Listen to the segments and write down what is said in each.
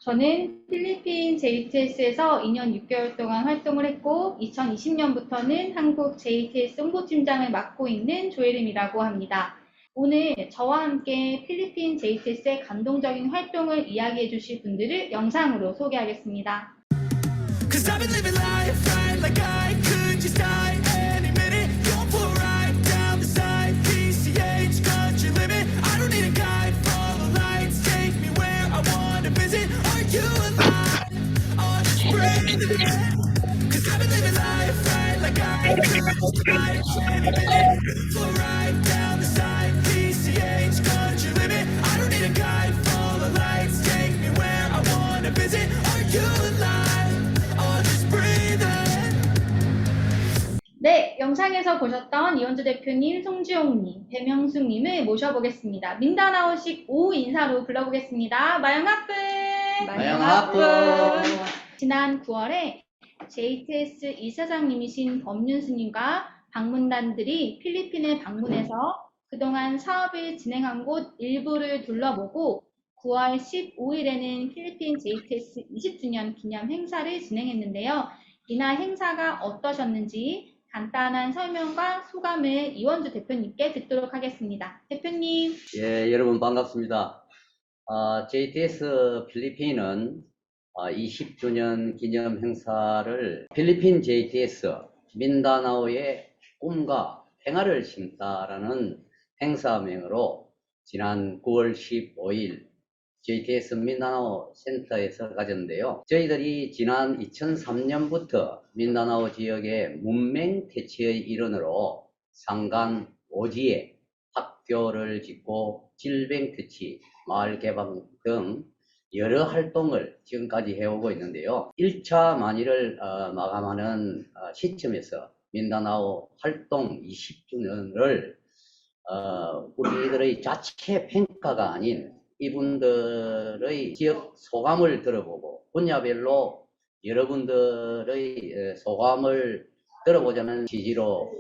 저는 필리핀 JTS에서 2년 6개월 동안 활동을 했고 2020년부터는 한국 JTS 홍보팀장을 맡고 있는 조혜림이라고 합니다. 오늘 저와 함께 필리핀 JTS의 감동적인 활동을 이야기해 주실 분들을 영상으로 소개하겠습니다. 네, 영상에서 보셨던 이원주 대표님, 송지용님, 배명숙님을 모셔보겠습니다. 민다나오식 오후 인사로 불러보겠습니다. 마영하프! 마영하프! 지난 9월에 JTS 이사장님이신 법륜스님과 방문단들이 필리핀을 방문해서 그동안 사업을 진행한 곳 일부를 둘러보고 9월 15일에는 필리핀 JTS 20주년 기념 행사를 진행했는데요. 이날 행사가 어떠셨는지 간단한 설명과 소감을 이원주 대표님께 듣도록 하겠습니다. 대표님. 예, 여러분 반갑습니다. JTS 필리핀은 20주년 기념 행사를 필리핀 JTS 민다나오의 꿈과 평화를 심다라는 행사명으로 지난 9월 15일 JTS 민다나오 센터에서 가졌는데요. 저희들이 지난 2003년부터 민다나오 지역의 문맹 퇴치의 일원으로 상간 오지에 학교를 짓고 질병 퇴치, 마을 개방 등 여러 활동을 지금까지 해오고 있는데요. 1차 만일을 마감하는 시점에서 민다나오 활동 20주년을 우리들의 자체 평가가 아닌 이분들의 지역 소감을 들어보고 분야별로 여러분들의 소감을 들어보자는 취지로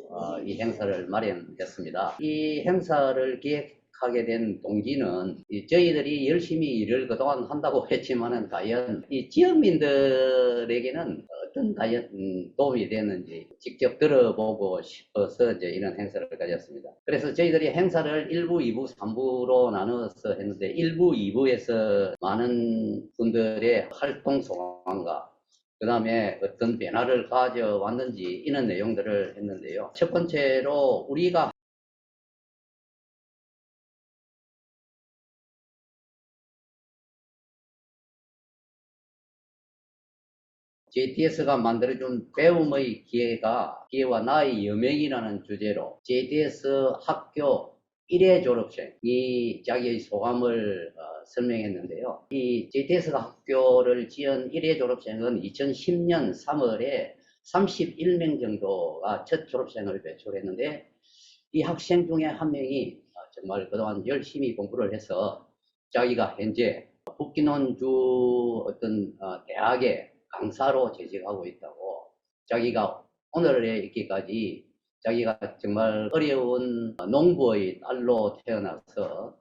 이 행사를 마련했습니다. 이 행사를 기획하게 된 동기는 저희들이 열심히 일을 그동안 한다고 했지만은 과연 이 지역민들에게는 어떤 도움이 되는지 직접 들어보고 싶어서 이제 이런 행사를 가졌습니다. 그래서 저희들이 행사를 1부, 2부, 3부로 나눠서 했는데 1부, 2부에서 많은 분들의 활동 소감과 그 다음에 어떤 변화를 가져왔는지 이런 내용들을 했는데요. 첫 번째로 우리가 JTS가 만들어준 배움의 기회와 나의 여명이라는 주제로 JTS 학교 1회 졸업생이 자기의 소감을 설명했는데요. 이 JTS가 학교를 지은 1회 졸업생은 2010년 3월에 31명 정도가 첫 졸업생을 배출했는데 이 학생 중에 한 명이 정말 그동안 열심히 공부를 해서 자기가 현재 북기논주 어떤 대학에 강사로 재직하고 있다고, 자기가 오늘에 이렇게까지 자기가 정말 어려운 농부의 딸로 태어나서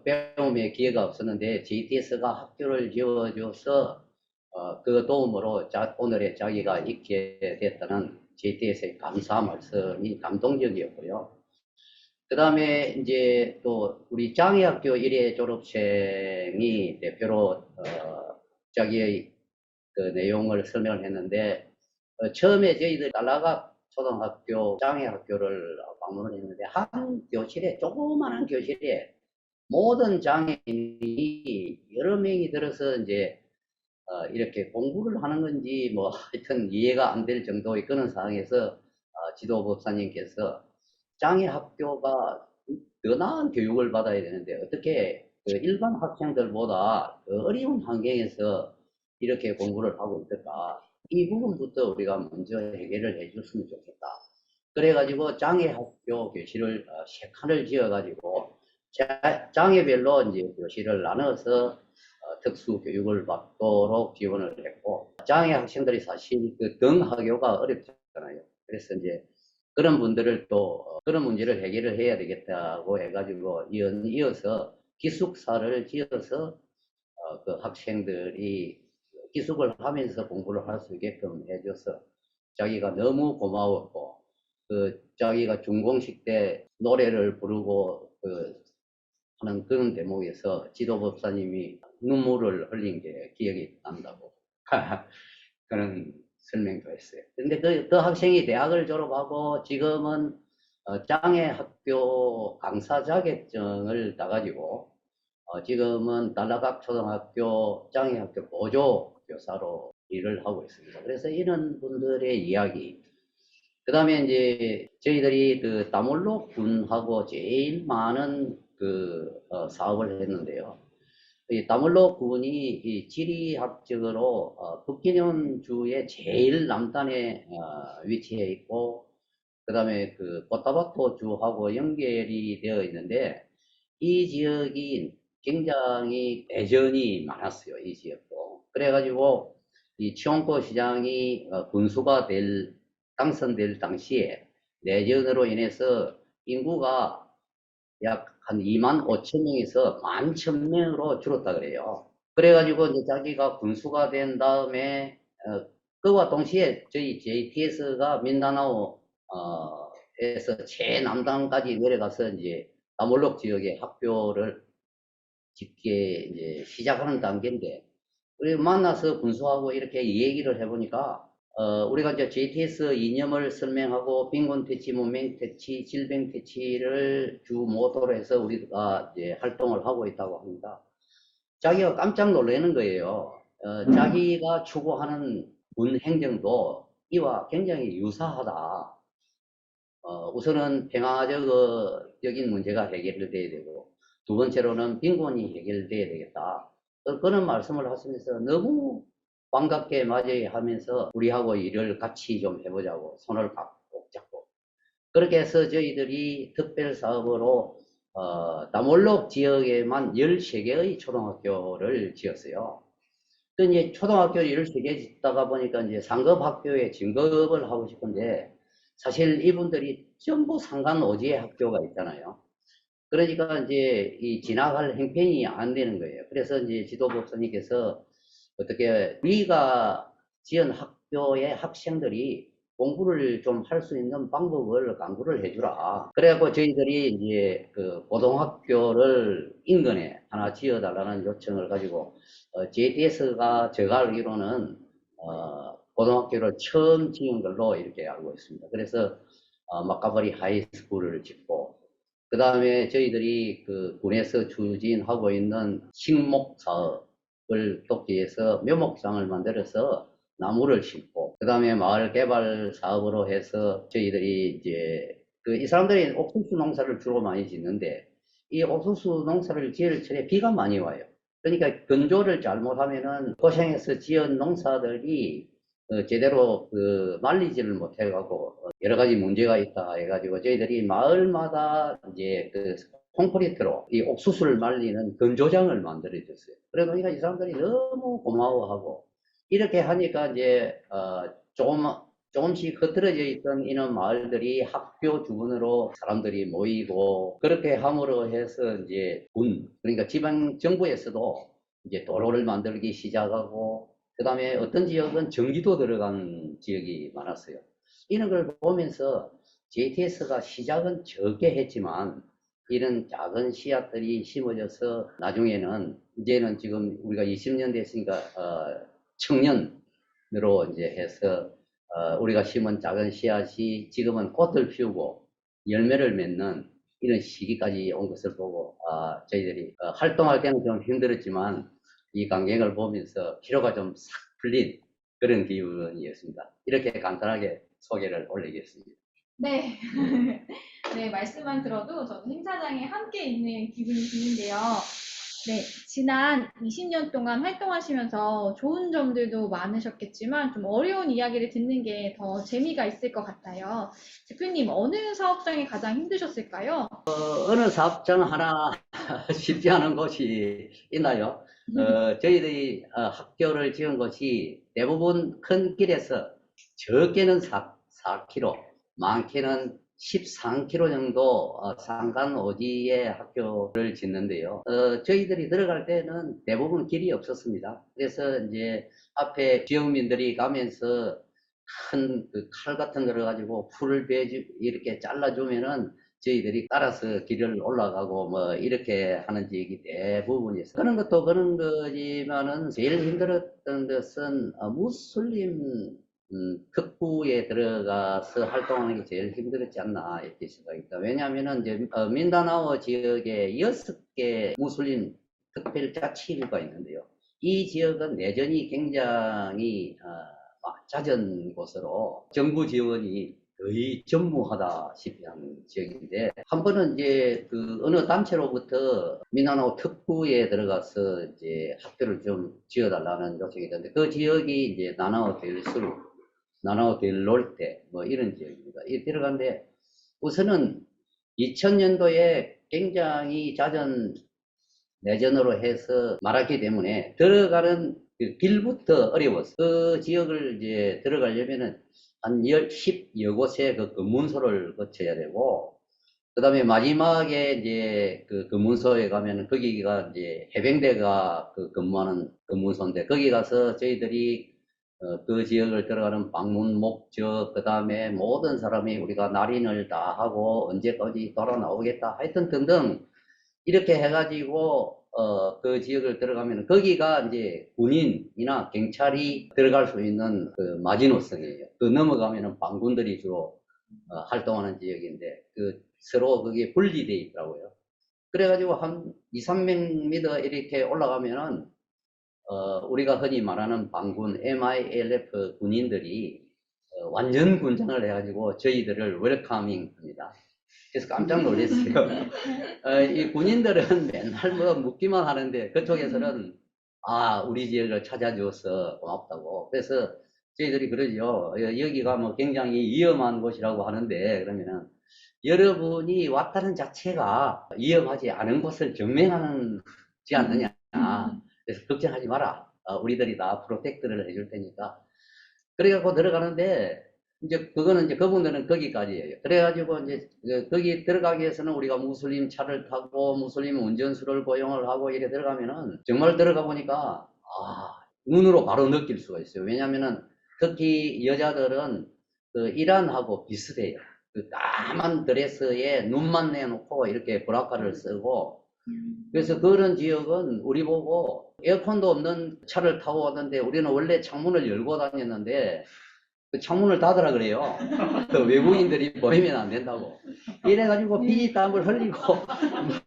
배움의 기회가 없었는데 JTS가 학교를 지어줘서 그 도움으로 오늘의 자기가 있게 됐다는 JTS의 감사 말씀이 감동적이었고요. 그 다음에 이제 또 우리 장애학교 1회 졸업생이 대표로 자기의 그 내용을 설명을 했는데 처음에 저희들 달라갑 초등학교 장애학교를 방문을 했는데 한 교실에 조그마한 교실에 모든 장애인이 여러 명이 들어서 이제 이렇게 공부를 하는 건지 뭐 하여튼 이해가 안 될 정도의 그런 상황에서 지도법사님께서 장애학교가 더 나은 교육을 받아야 되는데 어떻게 그 일반 학생들보다 더 어려운 환경에서 이렇게 공부를 하고 있을까? 이 부분부터 우리가 먼저 해결을 해줬으면 좋겠다. 그래가지고 장애학교 교실을 3칸을 지어가지고 장애별로 이제 교실을 나눠서 특수 교육을 받도록 지원을 했고, 장애 학생들이 사실 그 등하교가 어렵잖아요. 그래서 이제 그런 분들을 또 그런 문제를 해결을 해야 되겠다고 해가지고 이어서 기숙사를 지어서 그 학생들이 기숙을 하면서 공부를 할 수 있게끔 해줘서 자기가 너무 고마웠고, 자기가 준공식 때 노래를 부르고 하는 그런 대목에서 지도법사님이 눈물을 흘린 게 기억이 난다고 그런 설명도 했어요. 근데 그 학생이 대학을 졸업하고 지금은 장애학교 강사 자격증을 따가지고 지금은 달라각 초등학교 장애학교 보조 교사로 일을 하고 있습니다. 그래서 이런 분들의 이야기, 그 다음에 이제 저희들이 그 다몰로 군하고 제일 많은 사업을 했는데요. 이 다몰로 군이 이 지리학적으로 북기뇽주의 제일 남단에 위치해 있고, 그 다음에 그 코타바토 주하고 연결이 되어 있는데, 이 지역이 굉장히 대전이 많았어요. 이 지역도. 그래가지고 이 치용코 시장이 군수가 당선될 당시에 내전으로 인해서 인구가 약 한 2만 5천 명에서 11,000명으로 줄었다 그래요. 그래가지고 이제 자기가 군수가 된 다음에 그와 동시에 저희 JTS가 민다나오에서 최남단까지 내려가서 이제 다몰록 지역의 학교를 짓게 이제 시작하는 단계인데, 우리 만나서 군수하고 이렇게 얘기를 해보니까 우리가 이제 JTS 이념을 설명하고 빈곤 퇴치, 문맹 퇴치, 질병 퇴치를 주 모토로 해서 우리가 이제 활동을 하고 있다고 합니다. 자기가 깜짝 놀라는 거예요. 자기가 추구하는 군 행정도 이와 굉장히 유사하다. 우선은 평화적인 문제가 해결돼야 되고, 두 번째로는 빈곤이 해결돼야 되겠다. 그런 말씀을 하시면서 너무 반갑게 맞이하면서 우리하고 일을 같이 좀 해보자고 손을 꼭 잡고, 그렇게 해서 저희들이 특별 사업으로 다몰록 지역에만 13개의 초등학교를 지었어요. 또 이제 초등학교 13개 짓다가 보니까 이제 상급 학교에 진급을 하고 싶은데, 사실 이분들이 전부 상관오지의 학교가 있잖아요. 그러니까 이제 이 진학할 형편이 안 되는 거예요. 그래서 이제 지도법사님께서 어떻게 우리가 지은 학교의 학생들이 공부를 좀 할 수 있는 방법을 강구를 해주라. 그래갖고 저희들이 이제 그 고등학교를 인근에 하나 지어달라는 요청을 가지고 JTS가 제가 알기로는 고등학교를 처음 지은 걸로 이렇게 알고 있습니다. 그래서 마카버리 하이스쿨을 짓고, 그 다음에 저희들이 그 군에서 추진하고 있는 식목 사업을 돕기위해서 묘목장을 만들어서 나무를 심고, 그 다음에 마을 개발 사업으로 해서 저희들이 이제 이 사람들이 옥수수 농사를 주로 많이 짓는데, 이 옥수수 농사를 지을 철에 비가 많이 와요. 그러니까 건조를 잘못하면은 고생해서 지은 농사들이 제대로 말리지를 못해가고 여러 가지 문제가 있다 해가지고 저희들이 마을마다 이제 콘크리트로 이 옥수수를 말리는 건조장을 만들어줬어요. 그래 보니까 이 사람들이 너무 고마워하고, 이렇게 하니까 이제 조금씩 흩어져 있던 이런 마을들이 학교 주변으로 사람들이 모이고, 그렇게 함으로 해서 이제 그러니까 지방 정부에서도 이제 도로를 만들기 시작하고, 그 다음에 어떤 지역은 전기도 들어간 지역이 많았어요. 이런 걸 보면서 JTS가 시작은 적게 했지만 이런 작은 씨앗들이 심어져서 나중에는 이제는 지금 우리가 20년 됐으니까 청년으로 이제 해서 우리가 심은 작은 씨앗이 지금은 꽃을 피우고 열매를 맺는 이런 시기까지 온 것을 보고 저희들이 활동할 때는 좀 힘들었지만 이 광경을 보면서 피로가 좀 싹 풀린 그런 기분이었습니다. 이렇게 간단하게 소개를 올리겠습니다. 네. 네, 말씀만 들어도 저는 행사장에 함께 있는 기분이 드는데요. 네, 지난 20년 동안 활동하시면서 좋은 점들도 많으셨겠지만 좀 어려운 이야기를 듣는 게 더 재미가 있을 것 같아요. 대표님, 어느 사업장이 가장 힘드셨을까요? 어느 사업장 하나 쉽지 않은 곳이 있나요? 저희들이 학교를 지은 곳이 대부분 큰 길에서 적게는 4km, 많게는 13km 정도 산간 오지에 학교를 짓는데요. 저희들이 들어갈 때는 대부분 길이 없었습니다. 그래서 이제 앞에 지역민들이 가면서 큰 그 칼 같은 거를 가지고 풀을 이렇게 잘라주면은 저희들이 따라서 길을 올라가고 뭐 이렇게 하는 지역이 대부분이었어요. 그런 것도 그런 거지만은 제일 힘들었던 것은 무슬림 특구에 들어가서 활동하는 게 제일 힘들었지 않나 이렇게 생각합니다. 왜냐하면은 이제 민다나오 지역에 6개 무슬림 특별자치구가 있는데요. 이 지역은 내전이 굉장히 잦은 곳으로 정부 지원이 거의 전무하다시피 한 지역인데, 한 번은 이제 그 어느 단체로부터 민다나오 특구에 들어가서 이제 학교를 좀 지어달라는 요청이 있는데, 그 지역이 이제 나나오 델술, 나나오 델 놀테 뭐 이런 지역입니다. 이 들어간데 우선은 2000년도에 굉장히 잦은 내전으로 해서 말았기 때문에 들어가는 그 길부터 어려웠어. 그 지역을 이제 들어가려면은 한 10여 곳의 그 검문소를 거쳐야 되고, 그 다음에 마지막에 이제 그 검문소에 가면은 거기가 이제 해병대가 그 근무하는 검문소인데, 거기 가서 저희들이 그 지역을 들어가는 방문 목적, 그 다음에 모든 사람이 우리가 날인을 다 하고 언제까지 돌아 나오겠다 하여튼 등등 이렇게 해가지고 그 지역을 들어가면 거기가 이제 군인이나 경찰이 들어갈 수 있는 그 마지노선이에요. 그 넘어가면은 반군들이 주로 활동하는 지역인데 그 서로 그게 분리되어 있더라고요. 그래가지고 한 2, 300m 이렇게 올라가면은 우리가 흔히 말하는 반군 MILF 군인들이 완전 군장을 해가지고 저희들을 웰커밍 합니다. 그래서 깜짝 놀랐어요. 이 군인들은 맨날 뭐 묻기만 하는데 그쪽에서는 우리 지역을 찾아줘서 고맙다고. 그래서 저희들이 그러죠. 여기가 뭐 굉장히 위험한 곳이라고 하는데, 그러면은 여러분이 왔다는 자체가 위험하지 않은 곳을 증명하지 않느냐. 그래서 걱정하지 마라. 우리들이 다 프로텍트를 해줄 테니까. 그래갖고 들어가는데, 이제 그거는 이제 그분들은 거기까지예요. 그래가지고 이제 거기 들어가기 위해서는 우리가 무슬림 차를 타고 무슬림 운전수를 고용을 하고 이렇게 들어가면은 정말 들어가 보니까 눈으로 바로 느낄 수가 있어요. 왜냐면은 특히 여자들은 그 이란하고 비슷해요. 그 까만 드레스에 눈만 내놓고 이렇게 브라카를 쓰고, 그래서 그런 지역은 우리 보고 에어컨도 없는 차를 타고 왔는데 우리는 원래 창문을 열고 다녔는데 그 창문을 닫으라 그래요. 그 외국인들이 보이면 안 된다고. 이래가지고 피땀을 흘리고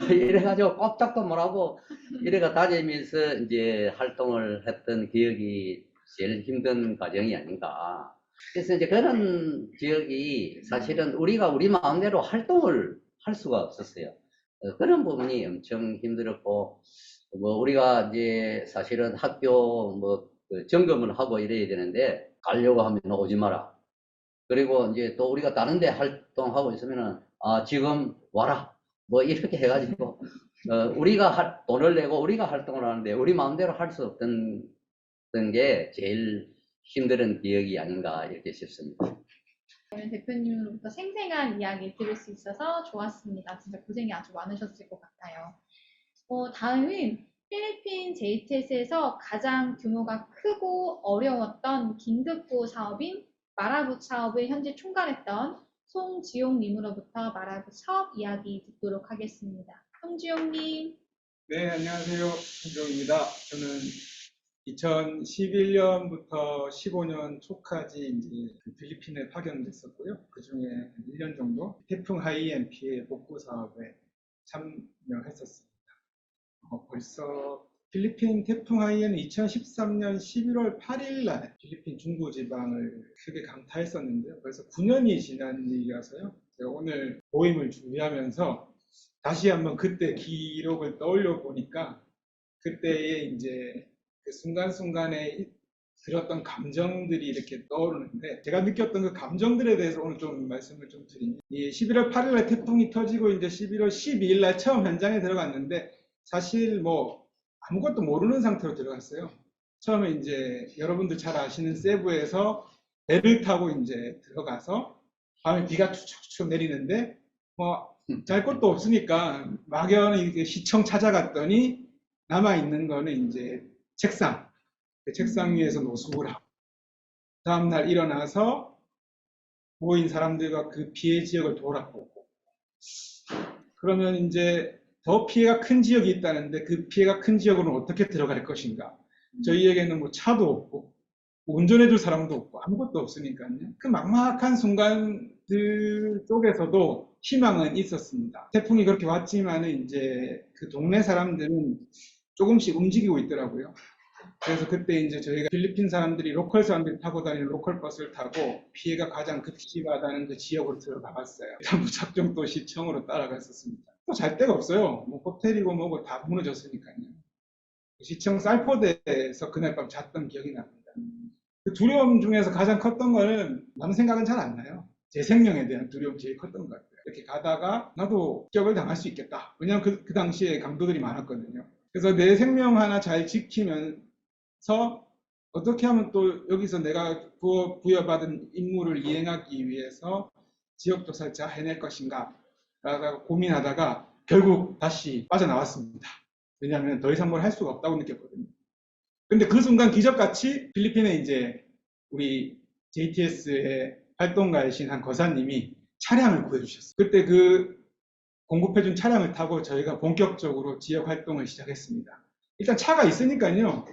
이래가지고 꼼짝도 못하고 이래가 다니면서 이제 활동을 했던 기억이 제일 힘든 과정이 아닌가. 그래서 이제 그런 지역이 사실은 우리가 우리 마음대로 활동을 할 수가 없었어요. 그런 부분이 엄청 힘들었고, 뭐 우리가 이제 사실은 학교 그 점검을 하고 이래야 되는데 가려고 하면 오지 마라. 그리고 이제 또 우리가 다른 데 활동하고 있으면은 지금 와라. 뭐 이렇게 해가지고 우리가 돈을 내고 우리가 활동을 하는데 우리 마음대로 할 수 없던 게 제일 힘든 기억이 아닌가 이렇게 싶습니다. 오늘 대표님으로부터 생생한 이야기 들을 수 있어서 좋았습니다. 진짜 고생이 아주 많으셨을 것 같아요. 다음은 필리핀 JTS에서 가장 규모가 크고 어려웠던 긴급구 사업인 마라붓 사업을 현재 총괄했던 송지용님으로부터 마라붓 사업 이야기 듣도록 하겠습니다. 송지용님. 네, 안녕하세요. 송지용입니다. 저는 2011년부터 15년 초까지 이제 필리핀에 파견됐었고요. 그 중에 1년 정도 태풍 하이엔 피해 복구 사업에 참여했었습니다. 벌써 필리핀 태풍 하이엔은 2013년 11월 8일 날 필리핀 중부 지방을 크게 강타했었는데요. 벌써 9년이 지난 일이라서요. 제가 오늘 모임을 준비하면서 다시 한번 그때 기록을 떠올려 보니까 그때의 이제 그 순간순간에 들었던 감정들이 이렇게 떠오르는데, 제가 느꼈던 그 감정들에 대해서 오늘 좀 말씀을 좀 드립니다. 이 11월 8일 날 태풍이 터지고 이제 11월 12일 날 처음 현장에 들어갔는데 사실 뭐 아무것도 모르는 상태로 들어갔어요. 처음에 이제 여러분들 잘 아시는 세부에서 배를 타고 이제 들어가서 밤에 비가 추적추적 내리는데 뭐 잘 것도 없으니까 막연히 이렇게 시청 찾아갔더니 남아있는 거는 이제 책상. 그 책상 위에서 노숙을 하고 다음날 일어나서 모인 사람들과 그 피해 지역을 돌아보고 그러면 이제 더 피해가 큰 지역이 있다는데 그 피해가 큰 지역으로는 어떻게 들어갈 것인가. 저희에게는 뭐 차도 없고 운전해줄 사람도 없고 아무것도 없으니까요. 그 막막한 순간들 속에서도 희망은 있었습니다. 태풍이 그렇게 왔지만은 이제 그 동네 사람들은 조금씩 움직이고 있더라고요. 그래서 그때 이제 저희가 필리핀 사람들이 로컬 사람들이 타고 다니는 로컬 버스를 타고 피해가 가장 급심하다는 그 지역으로 들어가 봤어요. 무작정 또 시청으로 따라갔었습니다. 또 잘 데가 없어요. 뭐 호텔이고 뭐고 다 무너졌으니까요. 시청 쌀포대에서 그날 밤 잤던 기억이 납니다. 그 두려움 중에서 가장 컸던 거는 남 생각은 잘 안 나요. 제 생명에 대한 두려움이 제일 컸던 것 같아요. 이렇게 가다가 나도 기억을 당할 수 있겠다. 왜냐하면 그 당시에 강도들이 많았거든요. 그래서 내 생명 하나 잘 지키면서 어떻게 하면 또 여기서 내가 부여받은 임무를 이행하기 위해서 지역조사를 잘 해낼 것인가 라고 고민하다가 결국 다시 빠져나왔습니다. 왜냐하면 더 이상 뭘 할 수가 없다고 느꼈거든요. 근데 그 순간 기적같이 필리핀에 이제 우리 JTS의 활동가이신 한 거사님이 차량을 구해주셨어요. 그때 그 공급해준 차량을 타고 저희가 본격적으로 지역 활동을 시작했습니다. 일단 차가 있으니까요.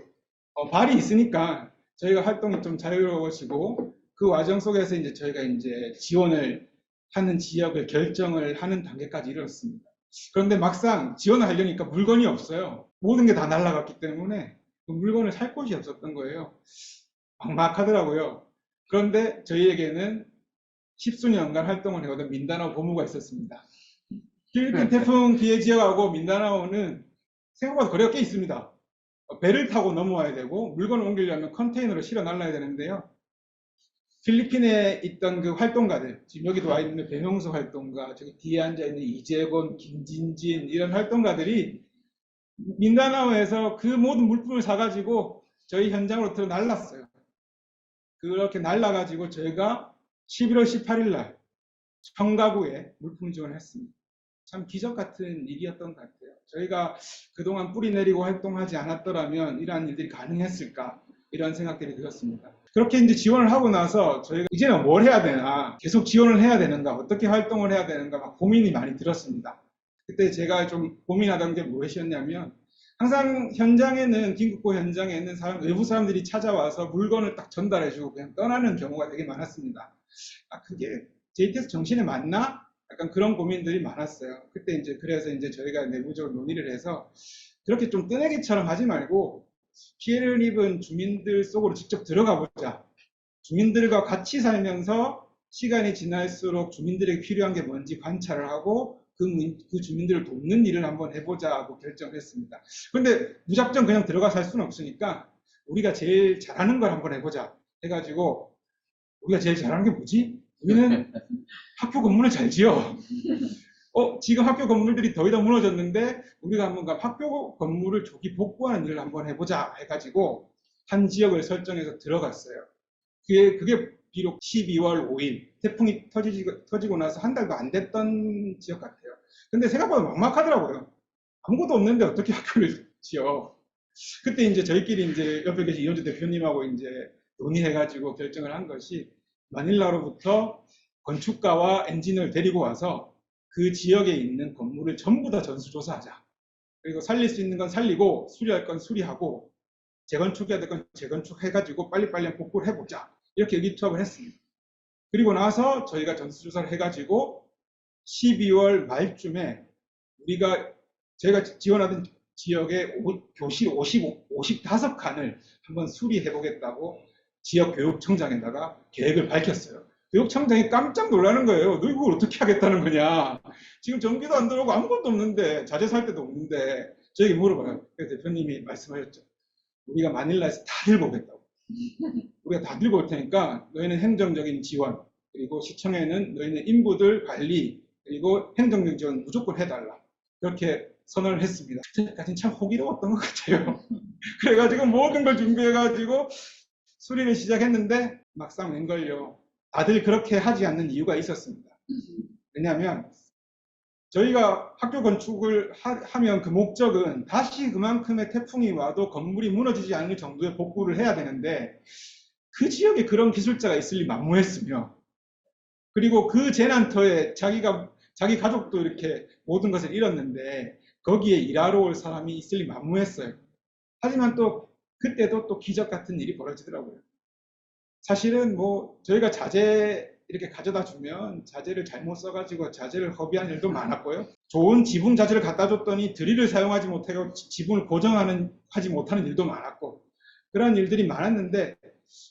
발이 있으니까 저희가 활동이 좀 자유로워지고 그 과정 속에서 이제 저희가 이제 지원을 하는 지역을 결정을 하는 단계까지 이르렀습니다. 그런데 막상 지원을 하려니까 물건이 없어요. 모든 게 다 날아갔기 때문에 그 물건을 살 곳이 없었던 거예요. 막막하더라고요. 그런데 저희에게는 십수년간 활동을 해오던 민다나오 본부가 있었습니다. 필리핀 태풍 피해 지역하고 민다나오는 생각보다 거리가 꽤 있습니다. 배를 타고 넘어와야 되고 물건을 옮기려면 컨테이너로 실어 날라야 되는데요. 필리핀에 있던 그 활동가들, 지금 여기도 와 있는 배명수 활동가, 저기 뒤에 앉아있는 이재곤, 김진진 이런 활동가들이 민다나오에서 그 모든 물품을 사가지고 저희 현장으로 들어 날랐어요. 그렇게 날라가지고 저희가 11월 18일 날 청가구에 물품 지원을 했습니다. 참 기적 같은 일이었던 것 같아요. 저희가 그동안 뿌리 내리고 활동하지 않았더라면 이러한 일들이 가능했을까 이런 생각들이 들었습니다. 그렇게 이제 지원을 하고 나서 저희가 이제는 뭘 해야 되나, 계속 지원을 해야 되는가, 어떻게 활동을 해야 되는가 막 고민이 많이 들었습니다. 그때 제가 좀 고민하던 게 무엇이었냐면 항상 현장에는 긴급고 현장에는 외부 사람들이 찾아와서 물건을 딱 전달해주고 그냥 떠나는 경우가 되게 많았습니다. 그게 JTS 정신에 맞나? 약간 그런 고민들이 많았어요. 그때 이제 그래서 이제 저희가 내부적으로 논의를 해서 그렇게 좀 뜨내기처럼 하지 말고 피해를 입은 주민들 속으로 직접 들어가 보자. 주민들과 같이 살면서 시간이 지날수록 주민들에게 필요한 게 뭔지 관찰을 하고 그 주민들을 돕는 일을 한번 해보자 하고 결정을 했습니다. 그런데 무작정 그냥 들어가 살 수는 없으니까 우리가 제일 잘하는 걸 한번 해보자 해가지고 우리가 제일 잘하는 게 뭐지? 우리는 학교 건물을 잘 지어. 지금 학교 건물들이 더 이상 무너졌는데 우리가 한번 학교 건물을 조기 복구하는 일을 한번 해보자 해가지고 한 지역을 설정해서 들어갔어요. 그게 비록 12월 5일 태풍이 터지고 나서 한 달도 안 됐던 지역 같아요. 근데 생각보다 막막하더라고요. 아무것도 없는데 어떻게 학교를 지어. 그때 이제 저희끼리 이제 옆에 계신 이현주 대표님하고 이제 논의해가지고 결정을 한 것이 마닐라로부터 건축가와 엔지니어를 데리고 와서 그 지역에 있는 건물을 전부 다 전수조사하자. 그리고 살릴 수 있는 건 살리고 수리할 건 수리하고 재건축해야 될 건 재건축해가지고 빨리빨리 복구를 해보자. 이렇게 의기투합을 했습니다. 그리고 나서 저희가 전수조사를 해가지고 12월 말쯤에 저희가 지원하던 지역의 교실 55칸을 한번 수리해보겠다고 지역 교육청장에다가 계획을 밝혔어요. 교육청장이 깜짝 놀라는 거예요. 너 이걸 어떻게 하겠다는 거냐. 지금 전기도 안 들어오고 아무것도 없는데, 자재 살 데도 없는데, 저에게 물어봐요. 그래서 대표님이 말씀하셨죠. 우리가 마닐라에서 다 들고 오겠다고. 우리가 다 들고 올 테니까 너희는 행정적인 지원, 그리고 시청에는 너희는 인부들 관리, 그리고 행정적 지원 무조건 해달라. 그렇게 선언을 했습니다. 그때까지는 참 호기로웠던 것 같아요. 그래가지고 모든 걸 준비해가지고 수리를 시작했는데 막상 웬걸요. 다들 그렇게 하지 않는 이유가 있었습니다. 왜냐하면 저희가 학교 건축을 하면 그 목적은 다시 그만큼의 태풍이 와도 건물이 무너지지 않을 정도의 복구를 해야 되는데 그 지역에 그런 기술자가 있을 리 만무했으며 그리고 그 재난터에 자기 가족도 이렇게 모든 것을 잃었는데 거기에 일하러 올 사람이 있을 리 만무했어요. 하지만 또 그때도 또 기적 같은 일이 벌어지더라고요. 사실은 뭐 저희가 자재 이렇게 가져다 주면 자재를 잘못 써가지고 자재를 허비한 일도 많았고요. 좋은 지붕 자재를 갖다 줬더니 드릴을 사용하지 못하고 지붕을 하지 못하는 일도 많았고 그런 일들이 많았는데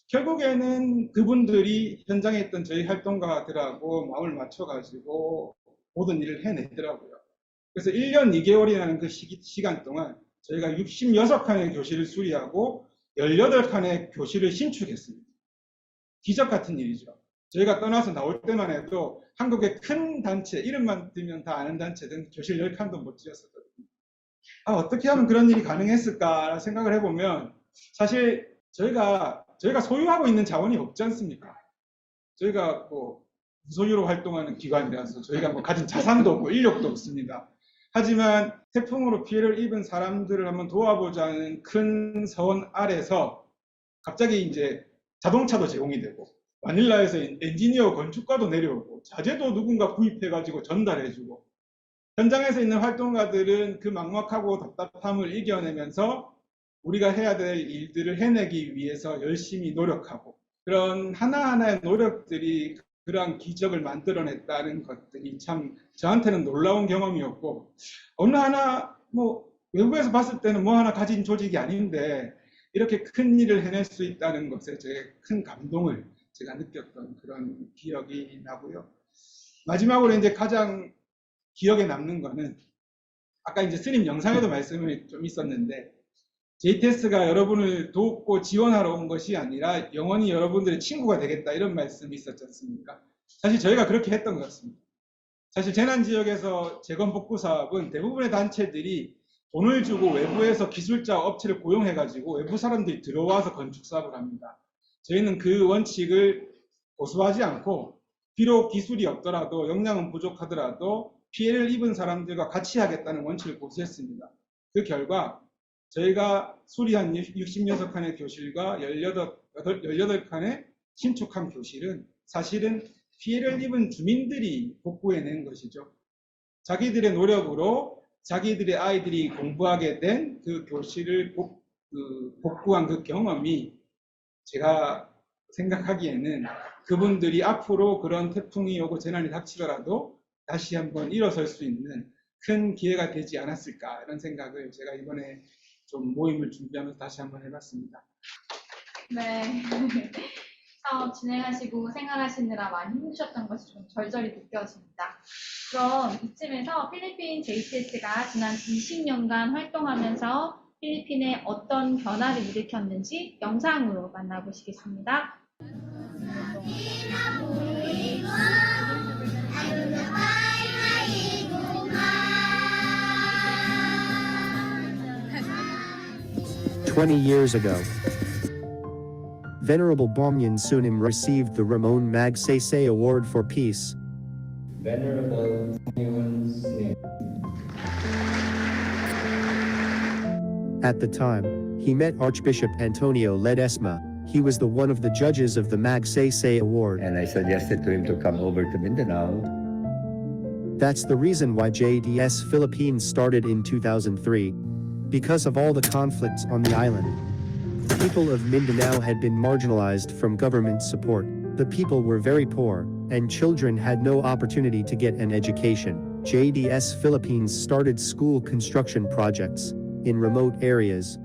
결국에는 그분들이 현장에 있던 저희 활동가들하고 마음을 맞춰가지고 모든 일을 해내더라고요. 그래서 1년 2개월이라는 그 시간 동안 저희가 66칸의 교실을 수리하고 18칸의 교실을 신축했습니다. 기적 같은 일이죠. 저희가 떠나서 나올 때만 해도 한국의 큰 단체, 이름만 들면 다 아는 단체든 교실 10칸도 못 지었었거든요. 어떻게 하면 그런 일이 가능했을까 생각을 해보면 사실 저희가 소유하고 있는 자원이 없지 않습니까? 저희가 뭐 무소유로 활동하는 기관이라서 저희가 뭐 가진 자산도 없고 인력도 없습니다. 하지만 태풍으로 피해를 입은 사람들을 한번 도와보자는 큰 서원 아래서 갑자기 이제 자동차도 제공이 되고 마닐라에서 엔지니어 건축가도 내려오고 자재도 누군가 구입해가지고 전달해주고 현장에서 있는 활동가들은 그 막막하고 답답함을 이겨내면서 우리가 해야 될 일들을 해내기 위해서 열심히 노력하고 그런 하나하나의 노력들이 그러한 기적을 만들어냈다는 것들이 참 저한테는 놀라운 경험이었고 어느 하나 뭐 외국에서 봤을 때는 뭐 하나 가진 조직이 아닌데 이렇게 큰 일을 해낼 수 있다는 것에 제 큰 감동을 제가 느꼈던 그런 기억이 나고요. 마지막으로 이제 가장 기억에 남는 거는 아까 이제 스님 영상에도 말씀이 좀 있었는데 JTS가 여러분을 돕고 지원하러 온 것이 아니라 영원히 여러분들의 친구가 되겠다 이런 말씀이 있었지 않습니까? 사실 저희가 그렇게 했던 것 같습니다. 사실 재난지역에서 재건복구 사업은 대부분의 단체들이 돈을 주고 외부에서 기술자 업체를 고용해가지고 외부 사람들이 들어와서 건축 사업을 합니다. 저희는 그 원칙을 고수하지 않고 비록 기술이 없더라도 역량은 부족하더라도 피해를 입은 사람들과 같이 하겠다는 원칙을 고수했습니다. 그 결과 저희가 수리한 66칸의 교실과 18칸의 신축한 교실은 사실은 피해를 입은 주민들이 복구해낸 것이죠. 자기들의 노력으로 자기들의 아이들이 공부하게 된 그 교실을 복구한 그 경험이 제가 생각하기에는 그분들이 앞으로 그런 태풍이 오고 재난이 닥치더라도 다시 한번 일어설 수 있는 큰 기회가 되지 않았을까 이런 생각을 제가 이번에 좀 모임을 준비하면서 다시 한번 해봤습니다. 네. 사업 진행하시고 생활하시느라 많이 힘드셨던 것이 좀 절절히 느껴집니다. 그럼 이쯤에서 필리핀 JTS가 지난 20년간 활동하면서 필리핀에 어떤 변화를 일으켰는지 영상으로 만나보시겠습니다. 20 years ago, Venerable Baumbyan Sunim received the Ramon Magsaysay Award for Peace. Venerable Baumbyan Sunim. At the time, he met Archbishop Antonio Ledesma. He was the one of the judges of the Magsaysay Award. And I suggested to him to come over to Mindanao. That's the reason why JDS Philippines started in 2003. Because of all the conflicts on the island, people of Mindanao had been marginalized from government support. The people were very poor, and children had no opportunity to get an education. JDS Philippines started school construction projects in remote areas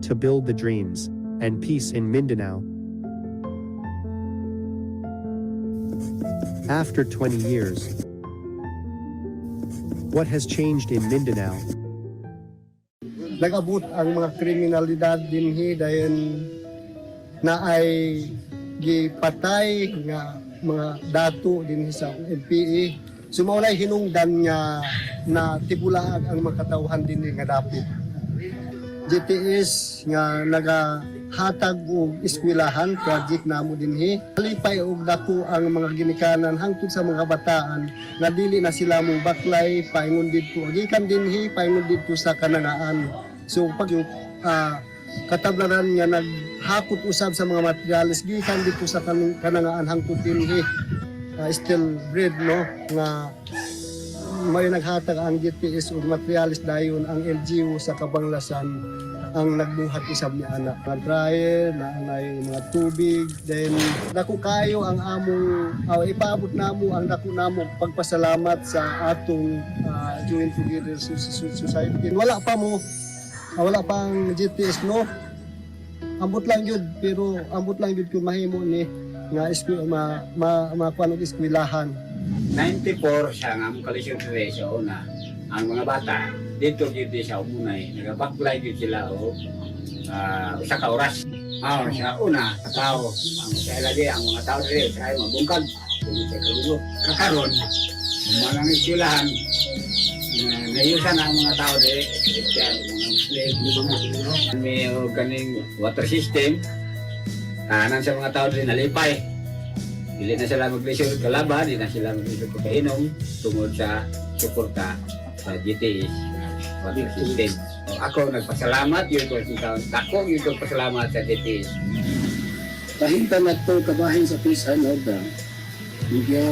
to build the dreams and peace in Mindanao. After 20 years, what has changed in Mindanao? Nag-abot ang mga kriminalidad dinhi dayon na ay gipatay nga mga dato dinhi sa NPA. Sumaulay hinungdan nga na tibulaag ang mga katawhan dinhi nga dapit. GTS nga hatag og eskwelahan project namo dinhi. Halipay og dako ang mga ginikanan hangtod sa mga bataan nga dili na sila mo baklay paingon didto gikan dinhi paingon didto sa kanangaan. So pag katablaran nga naghakot usab sa mga materyales gikan dito sa kanangaan hangtod dinhi. Still bread no nga may naghatag ang GTS ug materialis dayon ang LGU sa Kabanglasan ang nagbuhat usab ni ana mga dryer na mga tubig then dako kayo ang among ipaabot namo ang dako namo pagpasalamat sa atong Join Together Society. Wala pa ang GTS no ambot lang yun pero ambot lang yun kung mahimo ni nga makuha ng eskwelahan. 94 siya nga mong kalisyon sa una. Ang mga bata, dito sa umunay, nagabaklay yun sila o usa ka oras. Sa una, tao, ang sa ilagi, ang mga tao rin, sa mga bungkag, kung sa kalugo. Kakaroon, mga eskwelahan, nayusan ang mga tao rin, may kaning water system, kanan sa mga tao rin nalipay. Dili na sila mag-lesyon kalaban, di na sila mag-lesyon pagkainom tungod sa suporta sa GTS water system. So, ako nagpasalamat yun ko ako yun ko pasalamat sa GTS. Pahinta na ito kabahin sa peace and order. Medyo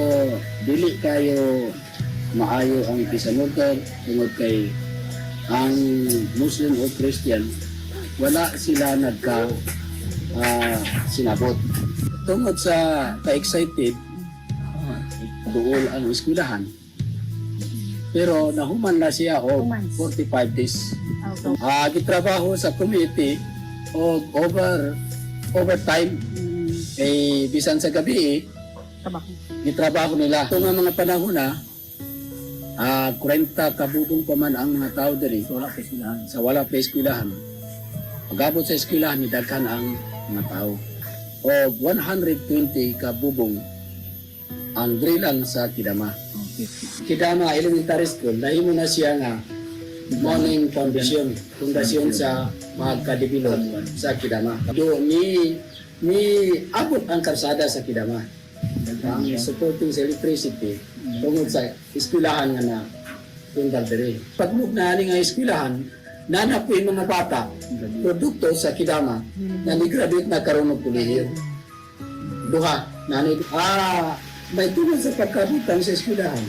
dili kayo maayo ang peace and order tungod kay ang Muslim o Christian wala sila sinabot. Tungod sa ka-excited, dool ang eskwelahan. Pero nahuman na siya o 45 days. Gitrabaho sa committee o overtime bisan sa gabi gitrabaho nila. Ito nga mga panahon na 40 kabubong pa man ang mga tao diri sa wala pa eskwelahan. Pag-abot sa eskwelahan, nidaghan ang mga tao. O 120 kabubong ang drillan sa Kidama. Kidama Elementary School, nahimo na siya nga morning foundation sa magkadibilog sa Kidama. Do ni abot ang karsada sa Kidama. Ang supporting sa electricity tungod sa eskwelahan nga na tunggal diri. Pagmug na ani nga eskwelahan, nanapoy mga bata produkto sa Kidama na ni-graduate na karon og kolehiyo. Duha may tungod sa pagkabutan sa eskwelahan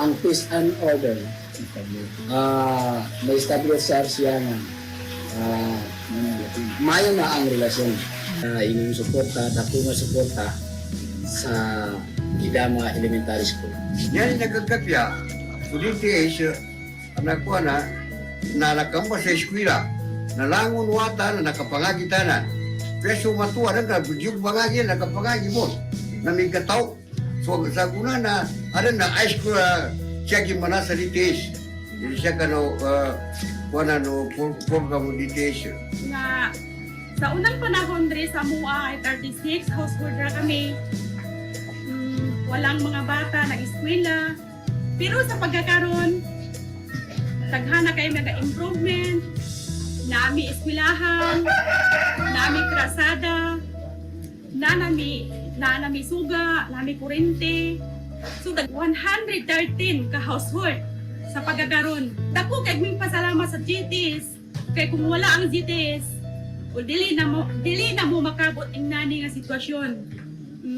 ang peace and order. May establish siya nga mayo na ang relasyon. Inyong suporta, dako nga suporta sa Kidama Elementary School. Yan nagkakapya, studente anak ko na nakamba sa eskwela, nalangon wata na nakapangagitanan. Preso matuwa na ka, budyog bangagi, nakapangagi mo, na may kataw. So sa kuna na, na high school siya gimana sa DTS. Jadi siya ka program mo DTS. Nga, sa unang panahon dre sa MUA ay 36 household na kami. Walang mga bata na eskwela. Pero sa pagkakaroon, taghana kayo nag-improvement, nami eskwelahan, nami krasada, nami suga, nami kurente. So, 113 ka household sa pagkakaroon. Dako kay ming pasalamat sa GTS. Kay kung wala ang GTS, o dili na mo makabot ang nani nga sitwasyon.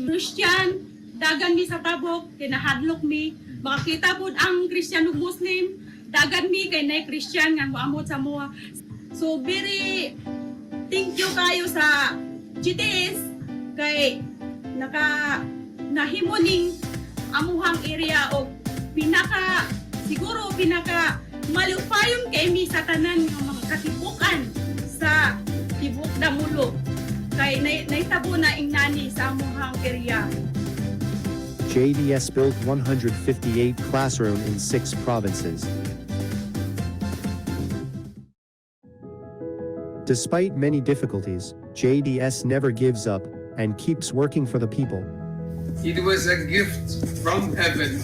Christian, dagan mi sa tabok, kay nahadlok mi. Makakita po ang Christian ug Muslim, dagan mi kay nay Christian nga moamot sa mua. So very thank you kayo sa GTS kay nahimo ning amuhang area o siguro pinaka malupayon kay mi sa tanan nga mga katibukan sa tibok Damulog kay naitabo na ingnani sa amuhang area. JDS built 158 classrooms in 6 provinces. Despite many difficulties, JDS never gives up and keeps working for the people. It was a gift from heaven.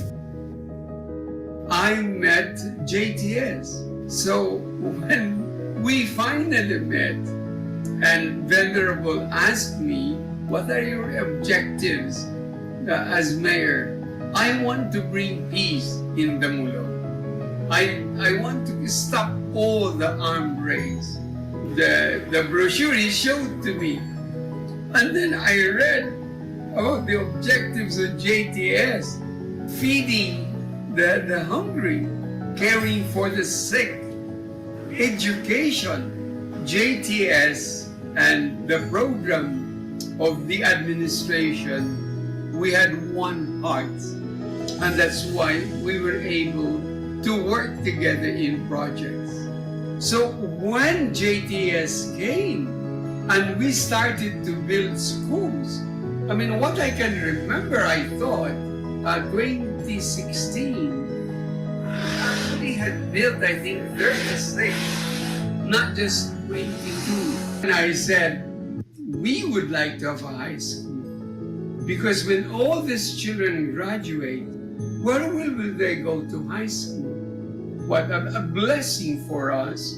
I met JTS. So when we finally met And Venerable asked me, what are your objectives as mayor? I want to bring peace in Damulog. I want to stop all the armed raids. The brochure he showed to me. And then I read about the objectives of JTS, feeding the hungry, caring for the sick, education. JTS and the program of the administration, we had one heart. And that's why we were able to work together in projects. So when JTS came and we started to build schools, I mean, what I can remember, I thought, 2016, we had built, I think, 36, not just 22. And I said, we would like to have a high school. Because when all these children graduate, where will they go to high school? What a blessing for us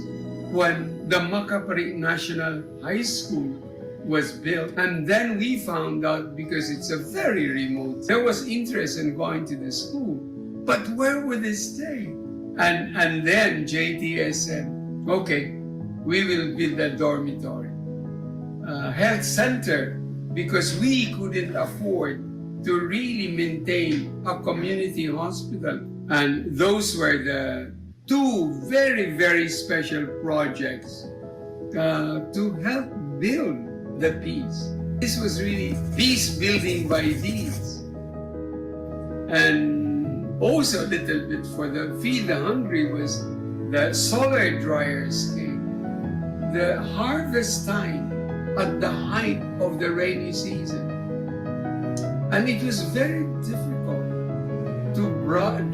when the Makapari National High School was built. And then we found out, because it's a very remote, there was interest in going to the school. But where would they stay? And then JTS said, okay, we will build a dormitory, health center, because we couldn't afford to really maintain a community hospital. And those were the two very, very special projects to help build the peace. This was really peace building by deeds. And also a little bit for the Feed the Hungry was the solar dryers came. The harvest time at the height of the rainy season. And it was very difficult to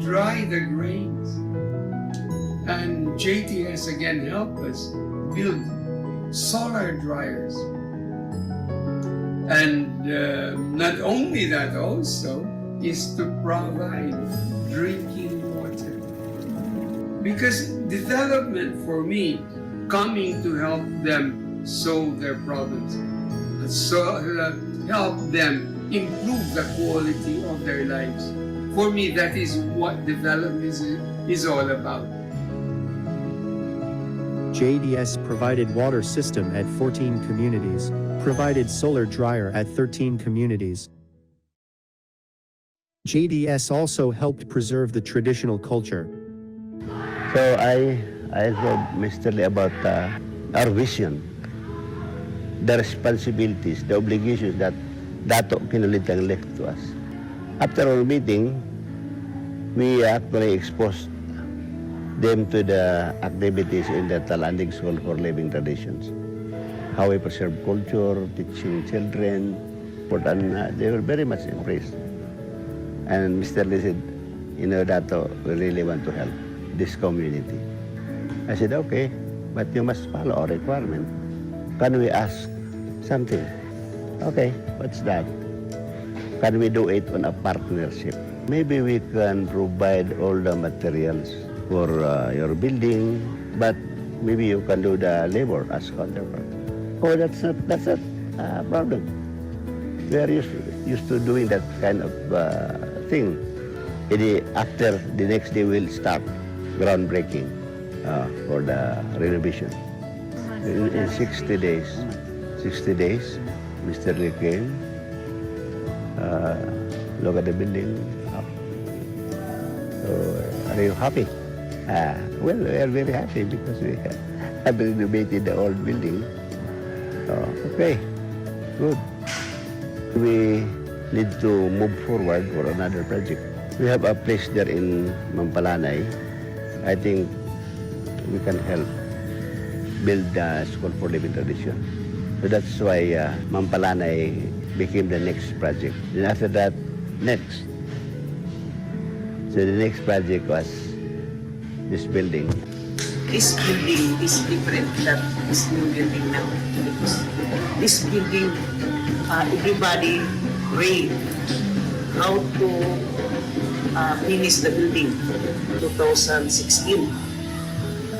dry the grains. And JTS again helped us build solar dryers. And not only that, also is to provide drinking water. Because development for me, coming to help them solve their problems, so help them improve the quality of their lives. For me, that is what development is all about. JDS provided water system at 14 communities, provided solar dryer at 13 communities. JDS also helped preserve the traditional culture. So I told Mr. Lee about our vision, the responsibilities, the obligations that Dato Kinulitang left to us. After our meeting, we actually exposed them to the activities in the Talanding School for Living Traditions. How we preserve culture, teaching children, and they were very much impressed. And Mr. Lee said, you know, Dato, we really want to help this community. I said, okay, but you must follow our requirement. Can we ask something? Okay, what's that? Can we do it on a partnership? Maybe we can provide all the materials for your building, but maybe you can do the labor as counterpart. Oh, that's not a problem. We are used to doing that kind of thing. After the next day, we'll start groundbreaking for the renovation. In 60 days, Mr. Lee came, look at the building. So, are you happy? Well, we are very happy because we have renovated the old building. Okay, good. We need to move forward for another project. We have a place there in Mampalanay. I think we can help build the School for Living Tradition. So that's why Mampalanay became the next project. And after that, next. So the next project was this building. This building is different than this new building now. Because this building, everybody read how to finish the building. 2016,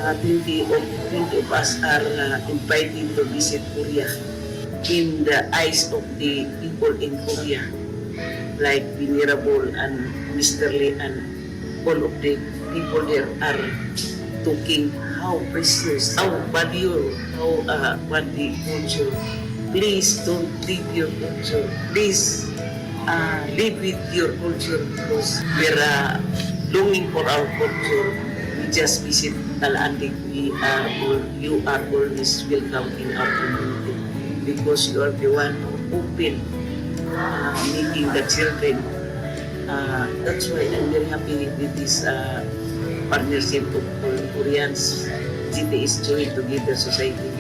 20 of us are invited to visit Korea in the eyes of the people in Korea, like Venerable and Mr. Lee and all of the people there are talking how precious, how value, how what the culture. Please don't leave your culture. Please live with your culture because we're longing for our culture. We just visit Talandig. You are always welcome in our community because you are the one who open meeting the children. That's why I'm very happy with this partnership of all Koreans. GTS Joy Together Society.